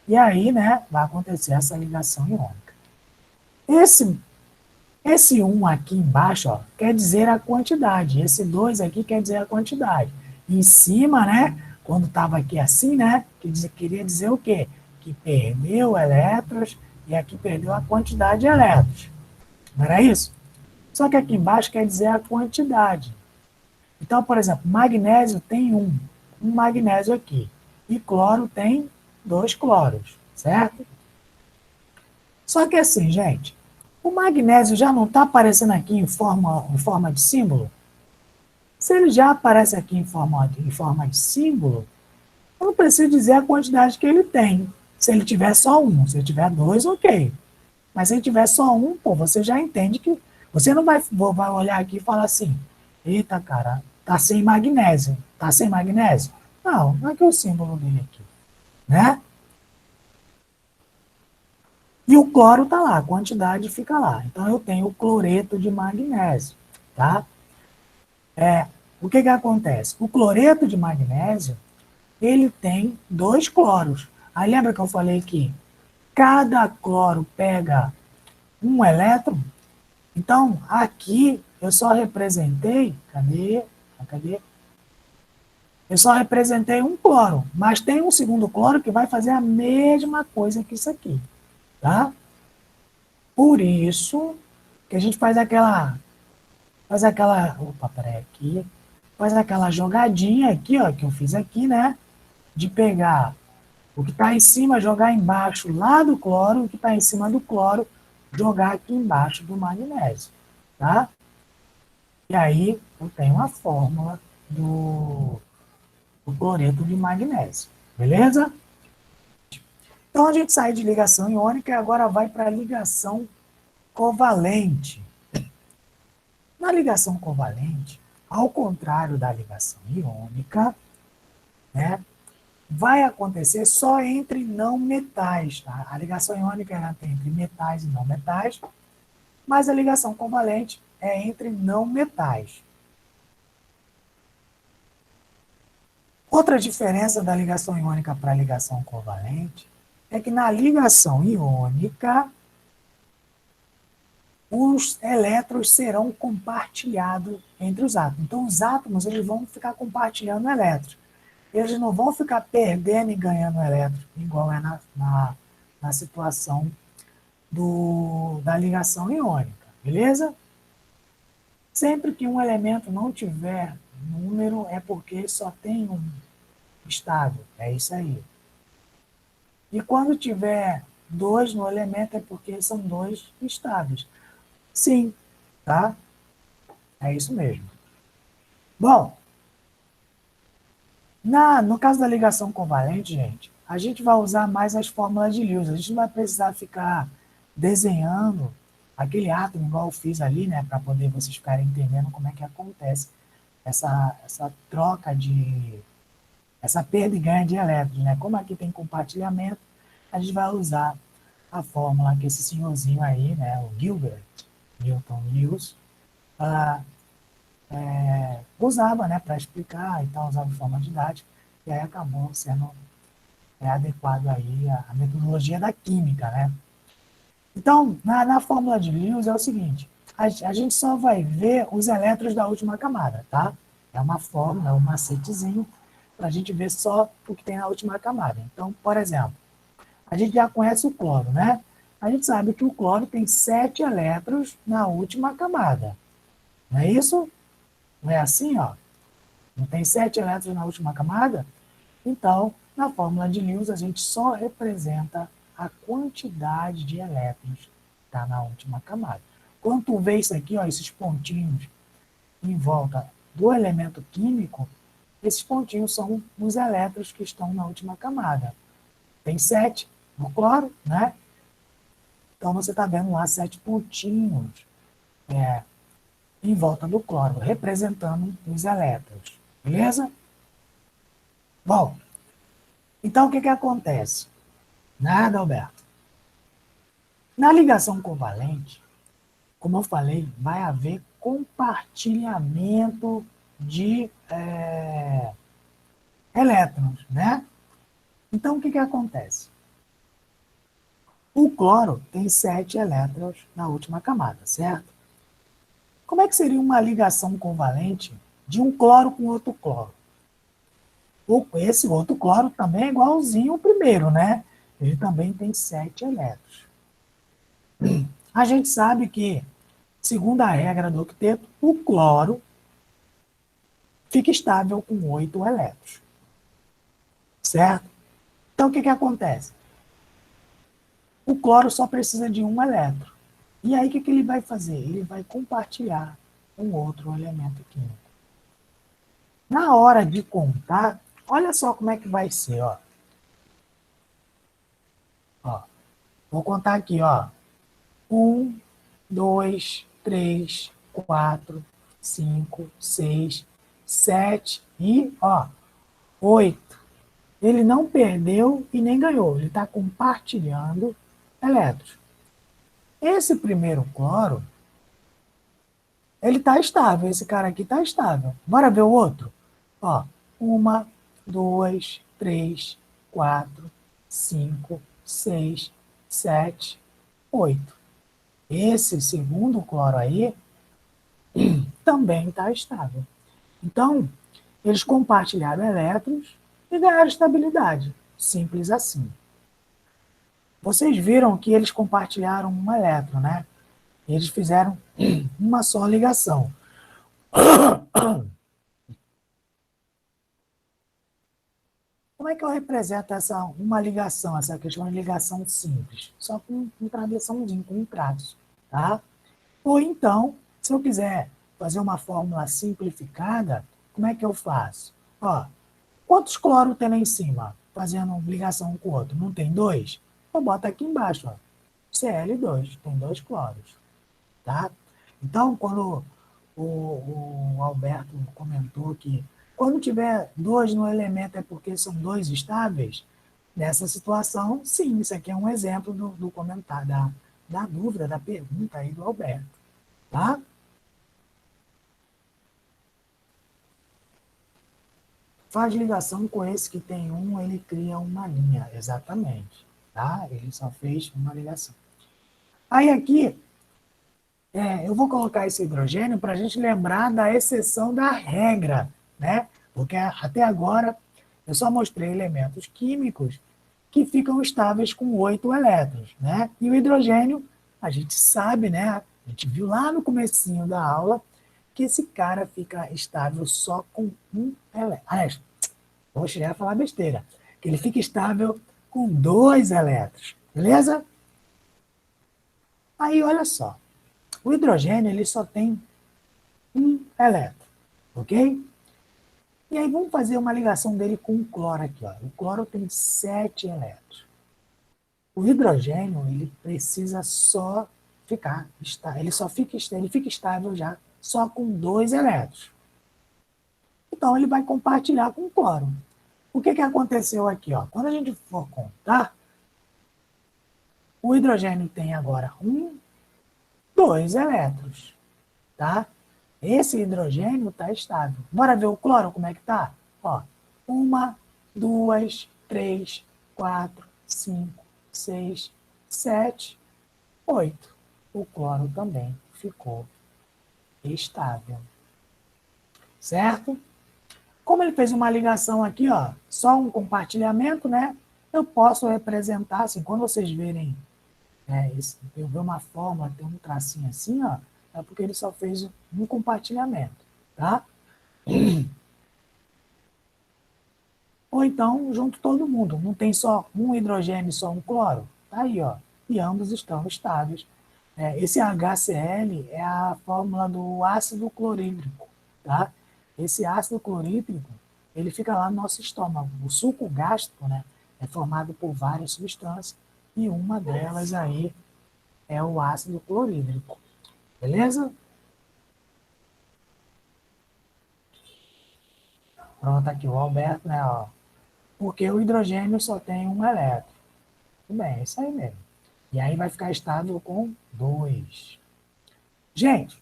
Speaker 1: E aí, né, vai acontecer essa ligação iônica. Esse 1 aqui embaixo, ó, quer dizer a quantidade. Esse 2 aqui quer dizer a quantidade. Em cima, né, quando estava aqui assim, né, queria dizer o quê? Que perdeu elétrons e aqui perdeu a quantidade de elétrons. Não era isso? Só que aqui embaixo quer dizer a quantidade. Então, por exemplo, magnésio tem um magnésio aqui. E cloro tem 2 cloros, certo? Só que assim, gente, o magnésio já não está aparecendo aqui em forma de símbolo? Se ele já aparece aqui em forma de símbolo, eu não preciso dizer a quantidade que ele tem. Se ele tiver só um, se ele tiver 2, ok. Mas se ele tiver só um, pô, você já entende que. Você não vai olhar aqui e falar assim: eita, cara, tá sem magnésio. Tá sem magnésio? Não, não é que é o símbolo dele aqui, né? E o cloro está lá, a quantidade fica lá. Então eu tenho o cloreto de magnésio, tá? O que acontece? O cloreto de magnésio, ele tem 2 cloros. Aí lembra que eu falei que cada cloro pega um elétron? Então, aqui eu só representei, cadê? Eu só representei um cloro, mas tem um segundo cloro que vai fazer a mesma coisa que isso aqui, tá? Por isso que a gente opa, peraí aqui, faz aquela jogadinha aqui, ó, que eu fiz aqui, né? De pegar o que está em cima, jogar embaixo lá do cloro, o que está em cima do cloro, jogar aqui embaixo do magnésio, tá? E aí eu tenho a fórmula do cloreto de magnésio, beleza? Então a gente sai de ligação iônica e agora vai para a ligação covalente. Na ligação covalente, ao contrário da ligação iônica, né, vai acontecer só entre não metais. Tá? A ligação iônica é entre metais e não metais, mas a ligação covalente é entre não metais. Outra diferença da ligação iônica para a ligação covalente é que na ligação iônica, os elétrons serão compartilhados entre os átomos. Então, os átomos eles vão ficar compartilhando elétrons. Eles não vão ficar perdendo e ganhando elétrons, igual é na situação da ligação iônica, beleza? Sempre que um elemento não tiver número, é porque só tem um estado, é isso aí. E quando tiver 2 no elemento, é porque são 2 estados. Sim, tá? É isso mesmo. Bom, no caso da ligação covalente, gente, a gente vai usar mais as fórmulas de Lewis. A gente não vai precisar ficar desenhando aquele átomo, igual eu fiz ali, né, para poder vocês ficarem entendendo como é que acontece essa troca essa perda e ganho de elétrons, né? Como aqui tem compartilhamento, a gente vai usar a fórmula que esse senhorzinho aí, né, o Gilbert Newton Lewis, ah, usava, né, para explicar, então usava de forma didática, e aí acabou sendo adequado aí a metodologia da química, né? Então, na fórmula de Lewis é o seguinte, a gente só vai ver os elétrons da última camada, tá? É uma fórmula, é um macetezinho, para a gente ver só o que tem na última camada. Então, por exemplo, a gente já conhece o cloro, né? A gente sabe que o cloro tem 7 elétrons na última camada. Não é isso? Não é assim, ó? Não tem 7 elétrons na última camada? Então, na fórmula de Lewis, a gente só representa a quantidade de elétrons que está na última camada. Quando tu vê isso aqui, ó, esses pontinhos em volta do elemento químico, esses pontinhos são os elétrons que estão na última camada. Tem 7 no cloro, né? Então você está vendo lá 7 pontinhos em volta do cloro, representando os elétrons. Beleza? Bom, então o que acontece? Nada, Alberto. Na ligação covalente, como eu falei, vai haver compartilhamento de elétrons, né? Então, o que acontece? O cloro tem 7 elétrons na última camada, certo? Como é que seria uma ligação covalente de um cloro com outro cloro? Esse outro cloro também é igualzinho ao primeiro, né? Ele também tem 7 elétrons. A gente sabe que, segundo a regra do octeto, o cloro fica estável com 8 elétrons. Certo? Então, o que acontece? O cloro só precisa de um elétron. E aí, o que ele vai fazer? Ele vai compartilhar com outro elemento químico. Na hora de contar, olha só como é que vai ser, ó. Ó, vou contar aqui, ó. 1, 2, 3, 4, 5, 6, 7 e, ó, 8. Ele não perdeu e nem ganhou. Ele está compartilhando elétrons. Esse primeiro cloro, ele está estável. Esse cara aqui está estável. Bora ver o outro? Ó, 1, 2, 3, 4, 5, 6, 7, 8. Esse segundo cloro aí também está estável. Então, eles compartilharam elétrons e ganharam estabilidade. Simples assim. Vocês viram que eles compartilharam um elétron, né? Eles fizeram uma só ligação. Como é que eu represento uma ligação, essa questão de ligação simples? Só com um travessãozinho, com um traço, tá? Ou então, se eu quiser fazer uma fórmula simplificada, como é que eu faço? Ó, quantos cloros tem lá em cima, fazendo ligação um com o outro? Não tem 2? Eu boto aqui embaixo, ó, Cl2, tem 2 cloros, tá? Então, quando o Alberto comentou que quando tiver 2 no elemento é porque são 2 estáveis, nessa situação, sim, isso aqui é um exemplo do comentário, da dúvida, da pergunta aí do Alberto, tá? Faz ligação com esse que tem um, ele cria uma linha, exatamente, tá? Ele só fez uma ligação. Aí aqui, eu vou colocar esse hidrogênio para a gente lembrar da exceção da regra, né? Porque até agora eu só mostrei elementos químicos que ficam estáveis com 8 elétrons, né? E o hidrogênio, a gente sabe, né? A gente viu lá no comecinho da aula que esse cara fica estável só com um elétron. Aliás, vou chegar a falar besteira. Que ele fica estável com 2 elétrons, beleza? Aí, olha só. O hidrogênio, ele só tem um elétron, ok? E aí vamos fazer uma ligação dele com o cloro aqui, ó. O cloro tem 7 elétrons. O hidrogênio, ele precisa só ele fica estável já só com 2 elétrons. Então, ele vai compartilhar com o cloro. O que aconteceu aqui? Ó? Quando a gente for contar, o hidrogênio tem agora 2 elétrons, tá? Esse hidrogênio está estável. Bora ver o cloro como é que tá? Ó, 1, 2, 3, 4, 5, 6, 7, 8. O cloro também ficou estável. Certo? Como ele fez uma ligação aqui, ó, só um compartilhamento, né? Eu posso representar, assim, quando vocês verem, eu ver uma fórmula, tem um tracinho assim, ó, é porque ele só fez um compartilhamento, tá? Ou então, junto todo mundo, não tem só um hidrogênio e só um cloro? Tá aí, ó, e ambos estão estáveis. Esse HCl é a fórmula do ácido clorídrico, tá? Esse ácido clorídrico, ele fica lá no nosso estômago. O suco gástrico, né, é formado por várias substâncias e uma delas aí é o ácido clorídrico. Beleza? Pronto, aqui o Alberto, né, ó. Porque o hidrogênio só tem um elétron. Tudo bem, é isso aí mesmo. E aí vai ficar estável com 2. Gente,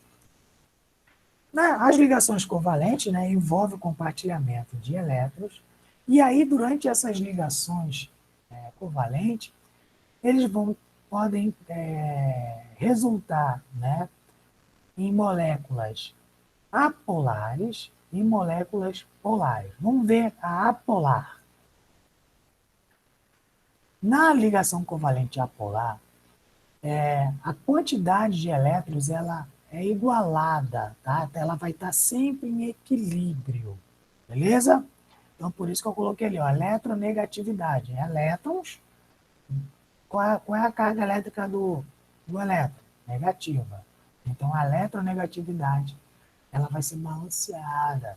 Speaker 1: as ligações covalentes, né, envolvem o compartilhamento de elétrons, e aí durante essas ligações covalentes, eles podem resultar, né, em moléculas apolares e moléculas polares. Vamos ver a apolar. Na ligação covalente apolar, a quantidade de elétrons ela é igualada, tá? Ela vai estar sempre em equilíbrio, beleza? Então, por isso que eu coloquei ali, ó, eletronegatividade. Elétrons, qual é a carga elétrica do elétron? Negativa. Então, a eletronegatividade, ela vai ser balanceada.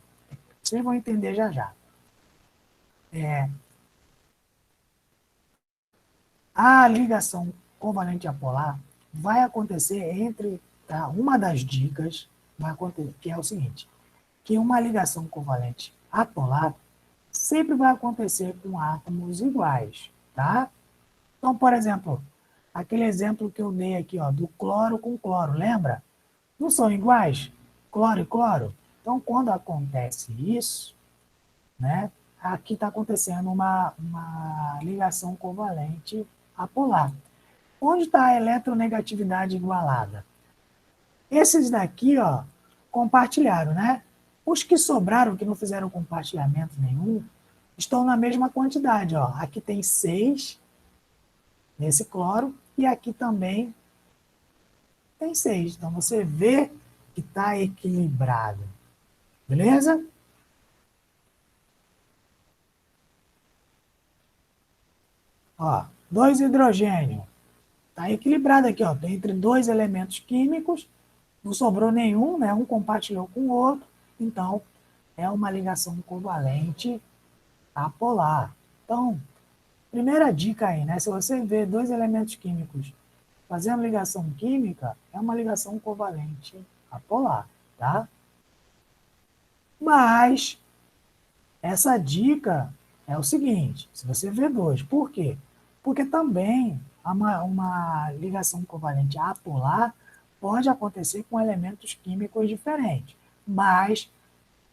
Speaker 1: Vocês vão entender já já. A ligação covalente apolar vai acontecer entre, tá? Uma das dicas vai acontecer, que é o seguinte, que uma ligação covalente apolar sempre vai acontecer com átomos iguais, tá? Então, por exemplo, aquele exemplo que eu dei aqui, ó, do cloro com cloro, lembra? Não são iguais? Cloro e cloro? Então, quando acontece isso, né, aqui está acontecendo uma ligação covalente apolar. Onde está a eletronegatividade igualada? Esses daqui, ó, compartilharam, né? Os que sobraram, que não fizeram compartilhamento nenhum, estão na mesma quantidade, ó. Aqui tem 6 nesse cloro e aqui também tem 6. Então, você vê que está equilibrado. Beleza? Ó, 2 hidrogênio. Está equilibrado aqui, ó. Tem entre 2 elementos químicos, não sobrou nenhum, né? Um compartilhou com o outro. Então, é uma ligação covalente apolar. Então, primeira dica aí, né? Se você vê 2 elementos químicos fazendo ligação química, é uma ligação covalente apolar, tá? Mas essa dica é o seguinte, se você vê 2, por quê? Porque também uma ligação covalente apolar pode acontecer com elementos químicos diferentes, mas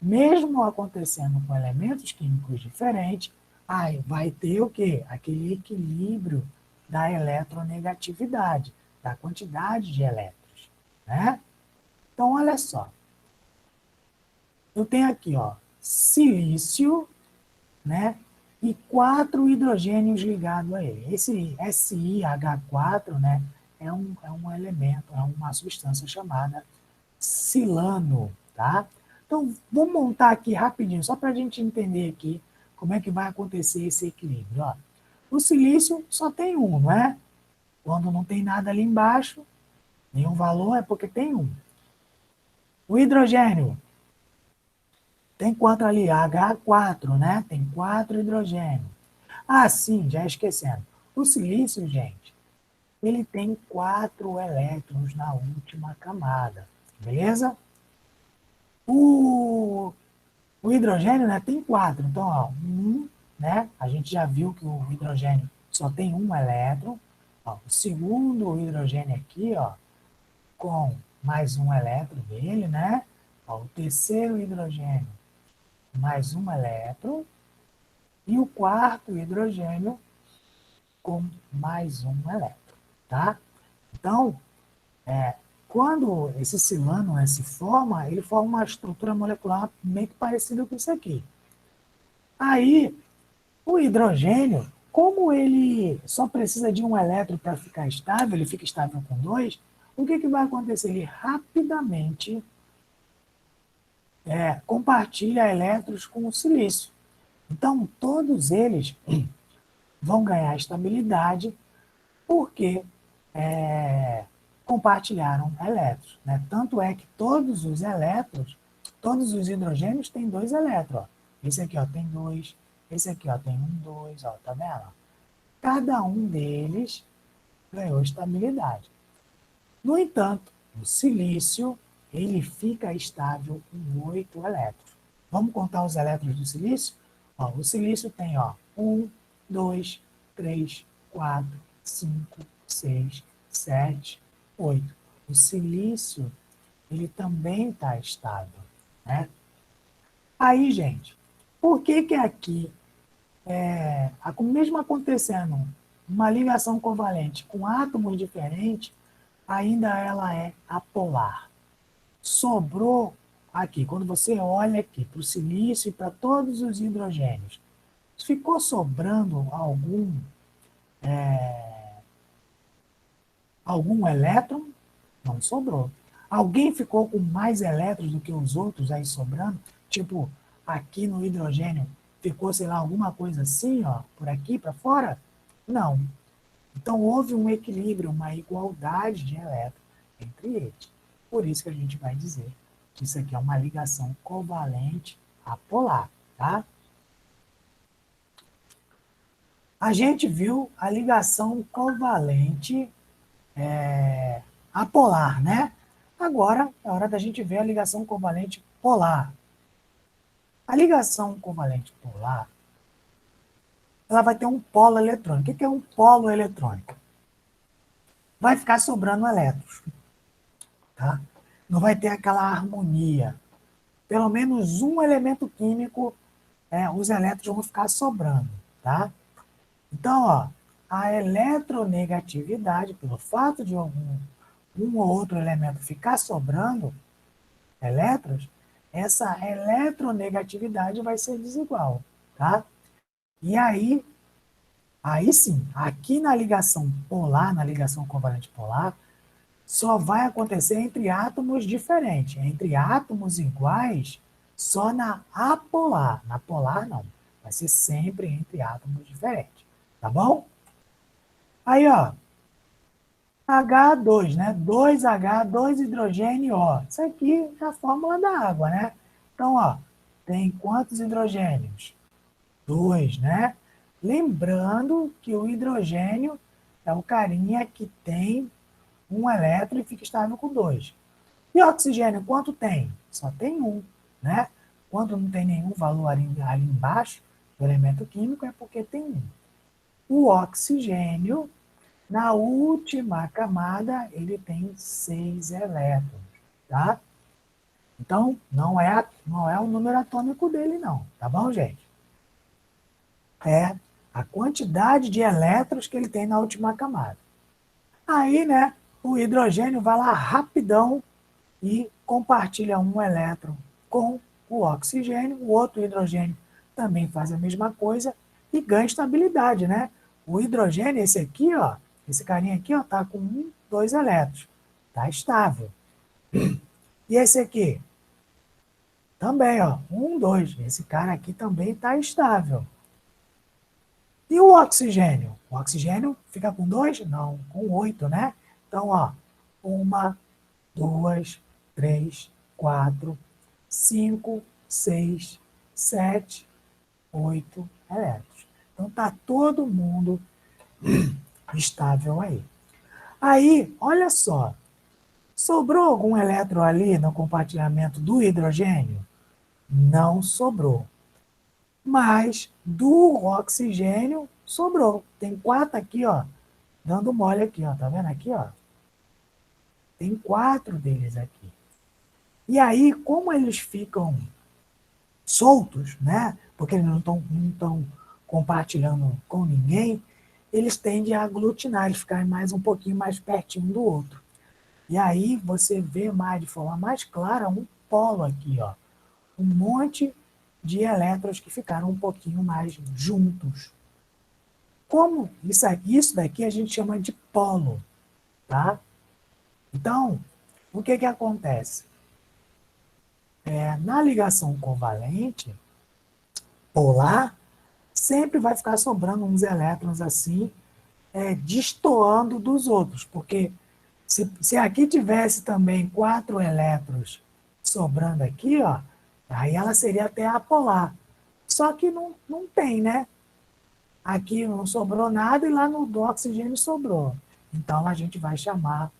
Speaker 1: mesmo acontecendo com elementos químicos diferentes, aí vai ter o quê? Aquele equilíbrio da eletronegatividade, da quantidade de elétrons, né? Então, olha só. Eu tenho aqui, ó, silício, né? E 4 hidrogênios ligados a ele. Esse SiH4, né? É um elemento, é uma substância chamada silano, tá? Então, vamos montar aqui rapidinho, só para a gente entender aqui como é que vai acontecer esse equilíbrio. Ó. O silício só tem um, não é? Quando não tem nada ali embaixo, nenhum valor, é porque tem um. O hidrogênio tem quanto ali? H4, né? Tem 4 hidrogênios. Ah, sim, já esquecendo. O silício, gente, ele tem 4 elétrons na última camada, beleza? O hidrogênio, né, tem 4, então, ó, né, a gente já viu que o hidrogênio só tem um elétron, ó, o segundo hidrogênio aqui, ó, com mais um elétron dele, né, ó, o terceiro hidrogênio, mais um elétron, e o quarto hidrogênio com mais um elétron, tá? Então, quando esse silano, né, se forma, ele forma uma estrutura molecular meio que parecida com isso aqui. Aí, o hidrogênio, como ele só precisa de um elétron para ficar estável, ele fica estável com dois, o que vai acontecer? Ele rapidamente compartilha elétrons com o silício. Então, todos eles vão ganhar estabilidade porque compartilharam elétrons. Né? Tanto é que todos os elétrons, todos os hidrogênios têm 2 elétrons. Ó. Esse aqui ó, tem 2, esse aqui ó, tem 1, 2, ó, tá vendo? Cada um deles ganhou estabilidade. No entanto, o silício ele fica estável com 8 elétrons. Vamos contar os elétrons do silício? Ó, o silício tem 1, 2, 3, 4, 5, 6, 7, 8. O silício ele também está estável. Né? Aí, gente, por que aqui, mesmo acontecendo uma ligação covalente com átomos diferentes, ainda ela é apolar? Sobrou aqui, quando você olha aqui para o silício e para todos os hidrogênios, ficou sobrando algum elétron? Não sobrou. Alguém ficou com mais elétrons do que os outros aí sobrando? Tipo, aqui no hidrogênio ficou, sei lá, alguma coisa assim, ó, por aqui para fora? Não. Então houve um equilíbrio, uma igualdade de elétrons entre eles. Por isso que a gente vai dizer que isso aqui é uma ligação covalente apolar, tá? A gente viu a ligação covalente apolar, né? Agora é hora da gente ver a ligação covalente polar. A ligação covalente polar, ela vai ter um polo eletrônico. O que é um polo eletrônico? Vai ficar sobrando elétrons, tá? Não vai ter aquela harmonia. Pelo menos um elemento químico, os elétrons vão ficar sobrando, tá? Então, ó, a eletronegatividade, pelo fato de um ou outro elemento ficar sobrando elétrons, essa eletronegatividade vai ser desigual, tá? E aí sim, aqui na ligação polar, na ligação covalente polar, só vai acontecer entre átomos diferentes. Entre átomos iguais, só na apolar. Na polar, não. Vai ser sempre entre átomos diferentes. Tá bom? Aí, ó, H2, né? 2H, 2 hidrogênio, ó. Isso aqui é a fórmula da água, né? Então, ó, tem quantos hidrogênios? 2, né? Lembrando que o hidrogênio é o carinha que tem um elétron e fica estável com 2. E oxigênio, quanto tem? Só tem um, né? Quando não tem nenhum valor ali embaixo do elemento químico, é porque tem um. O oxigênio, na última camada, ele tem 6 elétrons, tá? Então, não é o número atômico dele, não. Tá bom, gente? É a quantidade de elétrons que ele tem na última camada. Aí, né, o hidrogênio vai lá rapidão e compartilha um elétron com o oxigênio, o outro hidrogênio também faz a mesma coisa e ganha estabilidade, né? O hidrogênio, esse aqui, ó, esse carinha aqui, ó, tá com 2 elétrons, tá estável. E esse aqui? Também, ó, 2. Esse cara aqui também tá estável. E o oxigênio? O oxigênio fica com 2? Não, com 8, né? Então, ó, 1, 2, 3, 4, 5, 6, 7, 8 elétrons. Então, está todo mundo estável aí. Aí, olha só, sobrou algum elétron ali no compartilhamento do hidrogênio? Não sobrou. Mas do oxigênio sobrou. Tem 4 aqui, ó, dando mole aqui, ó, tá vendo aqui, ó? Tem 4 deles aqui. E aí, como eles ficam soltos, né? Porque eles não estão compartilhando com ninguém, eles tendem a aglutinar, eles ficarem mais um pouquinho mais pertinho do outro. E aí você vê mais de forma mais clara um polo aqui, ó. Um monte de elétrons que ficaram um pouquinho mais juntos. Como isso daqui a gente chama de polo, tá? Então, o que que acontece? Na ligação covalente polar, sempre vai ficar sobrando uns elétrons assim, destoando dos outros, porque se aqui tivesse também 4 elétrons sobrando aqui, ó, aí ela seria até apolar. Só que não tem, né? Aqui não sobrou nada e lá no do oxigênio sobrou. Então a gente vai chamar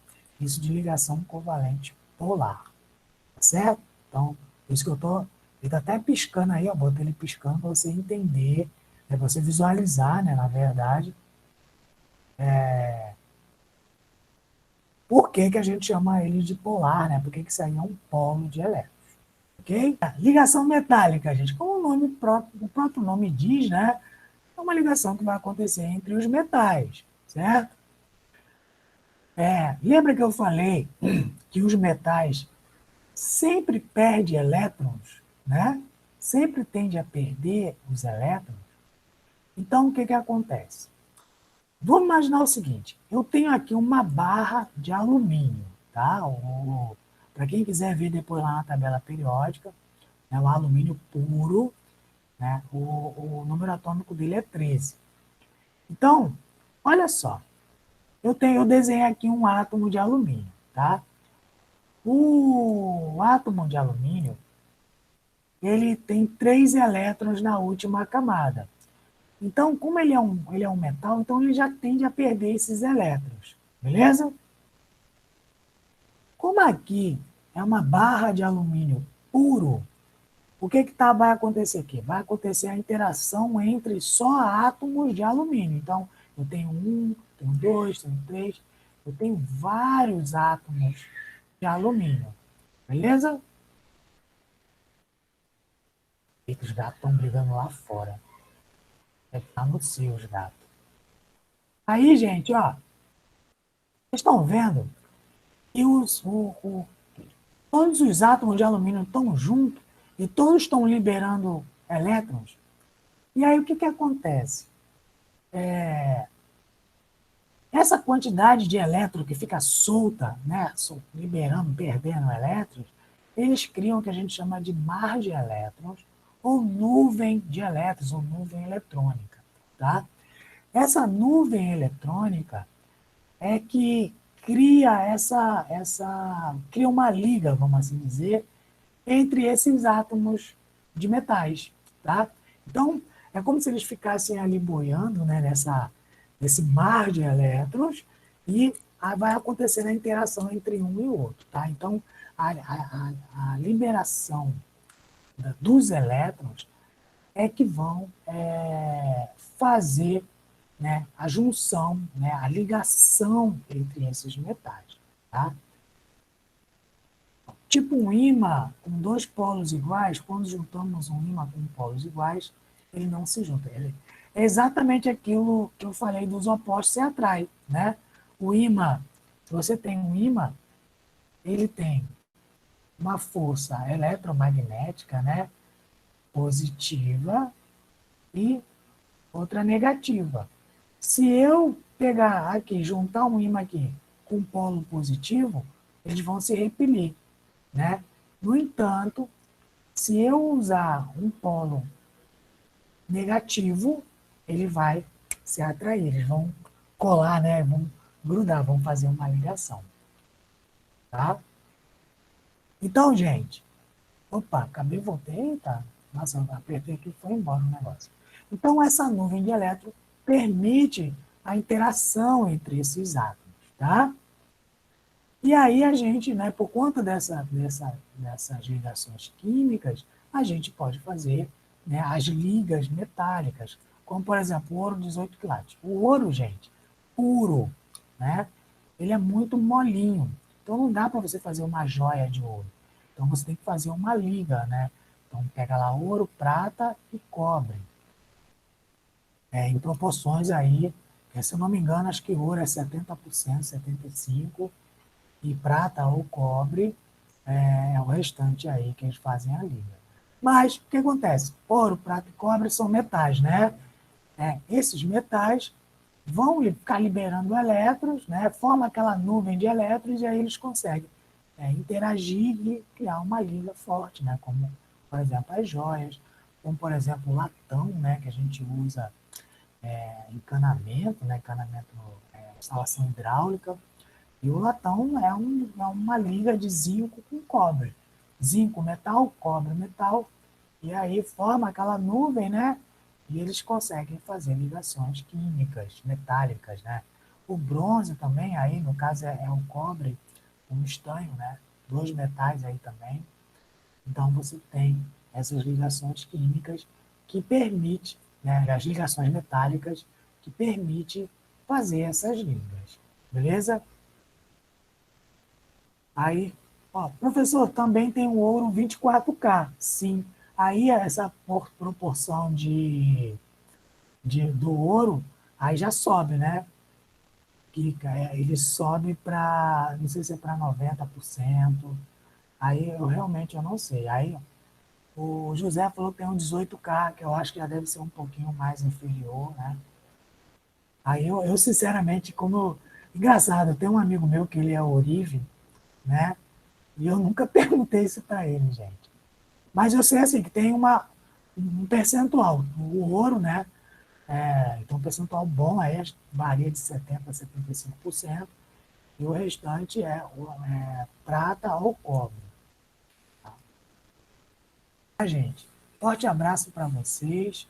Speaker 1: isso de ligação covalente polar. Tá certo? Então, por isso que eu tô. Ele tá até piscando aí, ó. Botei ele piscando para você entender, para você visualizar, né? Na verdade, por que, que a gente chama ele de polar, né? Por que, que isso aí é um polo de elétrons. Ok? Ligação metálica, gente. Como o próprio nome diz, né? É uma ligação que vai acontecer entre os metais, certo? Lembra que eu falei que os metais sempre perdem elétrons, né? Sempre tende a perder os elétrons. Então, o que que acontece? Vamos imaginar o seguinte, eu tenho aqui uma barra de alumínio, tá? Para quem quiser ver depois lá na tabela periódica, é um alumínio puro, né? O número atômico dele é 13. Então, olha só, eu desenhei aqui um átomo de alumínio, tá? O átomo de alumínio, ele tem 3 elétrons na última camada. Então, como ele é um metal, então ele já tende a perder esses elétrons, beleza? Como aqui é uma barra de alumínio puro, o que vai acontecer aqui? Vai acontecer a interação entre só átomos de alumínio. Então, eu tenho 1, tenho 2, tenho 3, eu tenho vários átomos de alumínio, beleza? Eita, os gatos estão brigando lá fora. Deve estar no cio os gatos. Aí, gente, ó, vocês estão vendo que todos os átomos de alumínio estão juntos e todos estão liberando elétrons. E aí o que acontece? Essa quantidade de elétron que fica solta, né, liberando, perdendo elétrons, eles criam o que a gente chama de mar de elétrons, ou nuvem de elétrons, ou nuvem eletrônica. Tá? Essa nuvem eletrônica é que cria uma liga, vamos assim dizer, entre esses átomos de metais, tá? Então, é como se eles ficassem ali boiando, né, nesse mar de elétrons e vai acontecendo a interação entre um e o outro, tá? Então, a liberação dos elétrons é que vão fazer, né, a junção, né, a ligação entre esses metais, tá? Tipo um ímã com 2 polos iguais, quando juntamos um ímã com polos iguais, ele não se junta. É exatamente aquilo que eu falei dos opostos se atraem, né? O ímã, se você tem um ímã, ele tem uma força eletromagnética, né, positiva e outra negativa. Se eu pegar aqui, juntar um ímã aqui com um polo positivo, eles vão se repelir, né? No entanto, se eu usar um polo negativo, ele vai se atrair, eles vão colar, né? Vão grudar, vão fazer uma ligação, tá? Então, gente, opa, acabei, voltei, tá? Nossa, eu apertei aqui e foi embora o negócio. Então, essa nuvem de elétrons permite a interação entre esses átomos, tá? E aí a gente, né, por conta dessas ligações químicas, a gente pode fazer, né, as ligas metálicas, como, por exemplo, o ouro 18 quilates. O ouro, gente, puro, né, ele é muito molinho. Então não dá para você fazer uma joia de ouro. Então você tem que fazer uma liga, né? Então pega lá ouro, prata e cobre. Em proporções aí, se eu não me engano, acho que ouro é 70%, 75%, e prata ou cobre é o restante aí que eles fazem a liga. Mas o que acontece? Ouro, prata e cobre são metais, né? Esses metais vão ficar liberando elétrons, né? Forma aquela nuvem de elétrons e aí eles conseguem interagir e criar uma liga forte, né? Como, por exemplo, as joias, como, por exemplo, o latão, né? Que a gente usa encanamento, né? Encanamento, instalação hidráulica, e o latão é uma liga de zinco com cobre. Zinco, metal, cobre, metal. E aí forma aquela nuvem, né? E eles conseguem fazer ligações químicas, metálicas, né? O bronze também, aí no caso é o cobre, o estanho, né? Dois metais aí também. Então você tem essas ligações químicas que permite, né? As ligações metálicas que permite fazer essas ligas. Beleza? Aí, ó, professor, também tem o ouro 24K. Sim. Aí essa proporção do ouro, aí já sobe, né? Que, ele sobe para, não sei se é para 90%. Aí eu realmente eu não sei. Aí o José falou que tem um 18K, que eu acho que já deve ser um pouquinho mais inferior, né? Aí eu sinceramente, engraçado, tem um amigo meu que ele é ourive, né? E eu nunca perguntei isso para ele, gente. Mas eu sei assim que tem um percentual. O ouro, né? Então, um percentual bom aí varia de 70% a 75%, e o restante é prata ou cobre. Tá, gente? Forte abraço para vocês.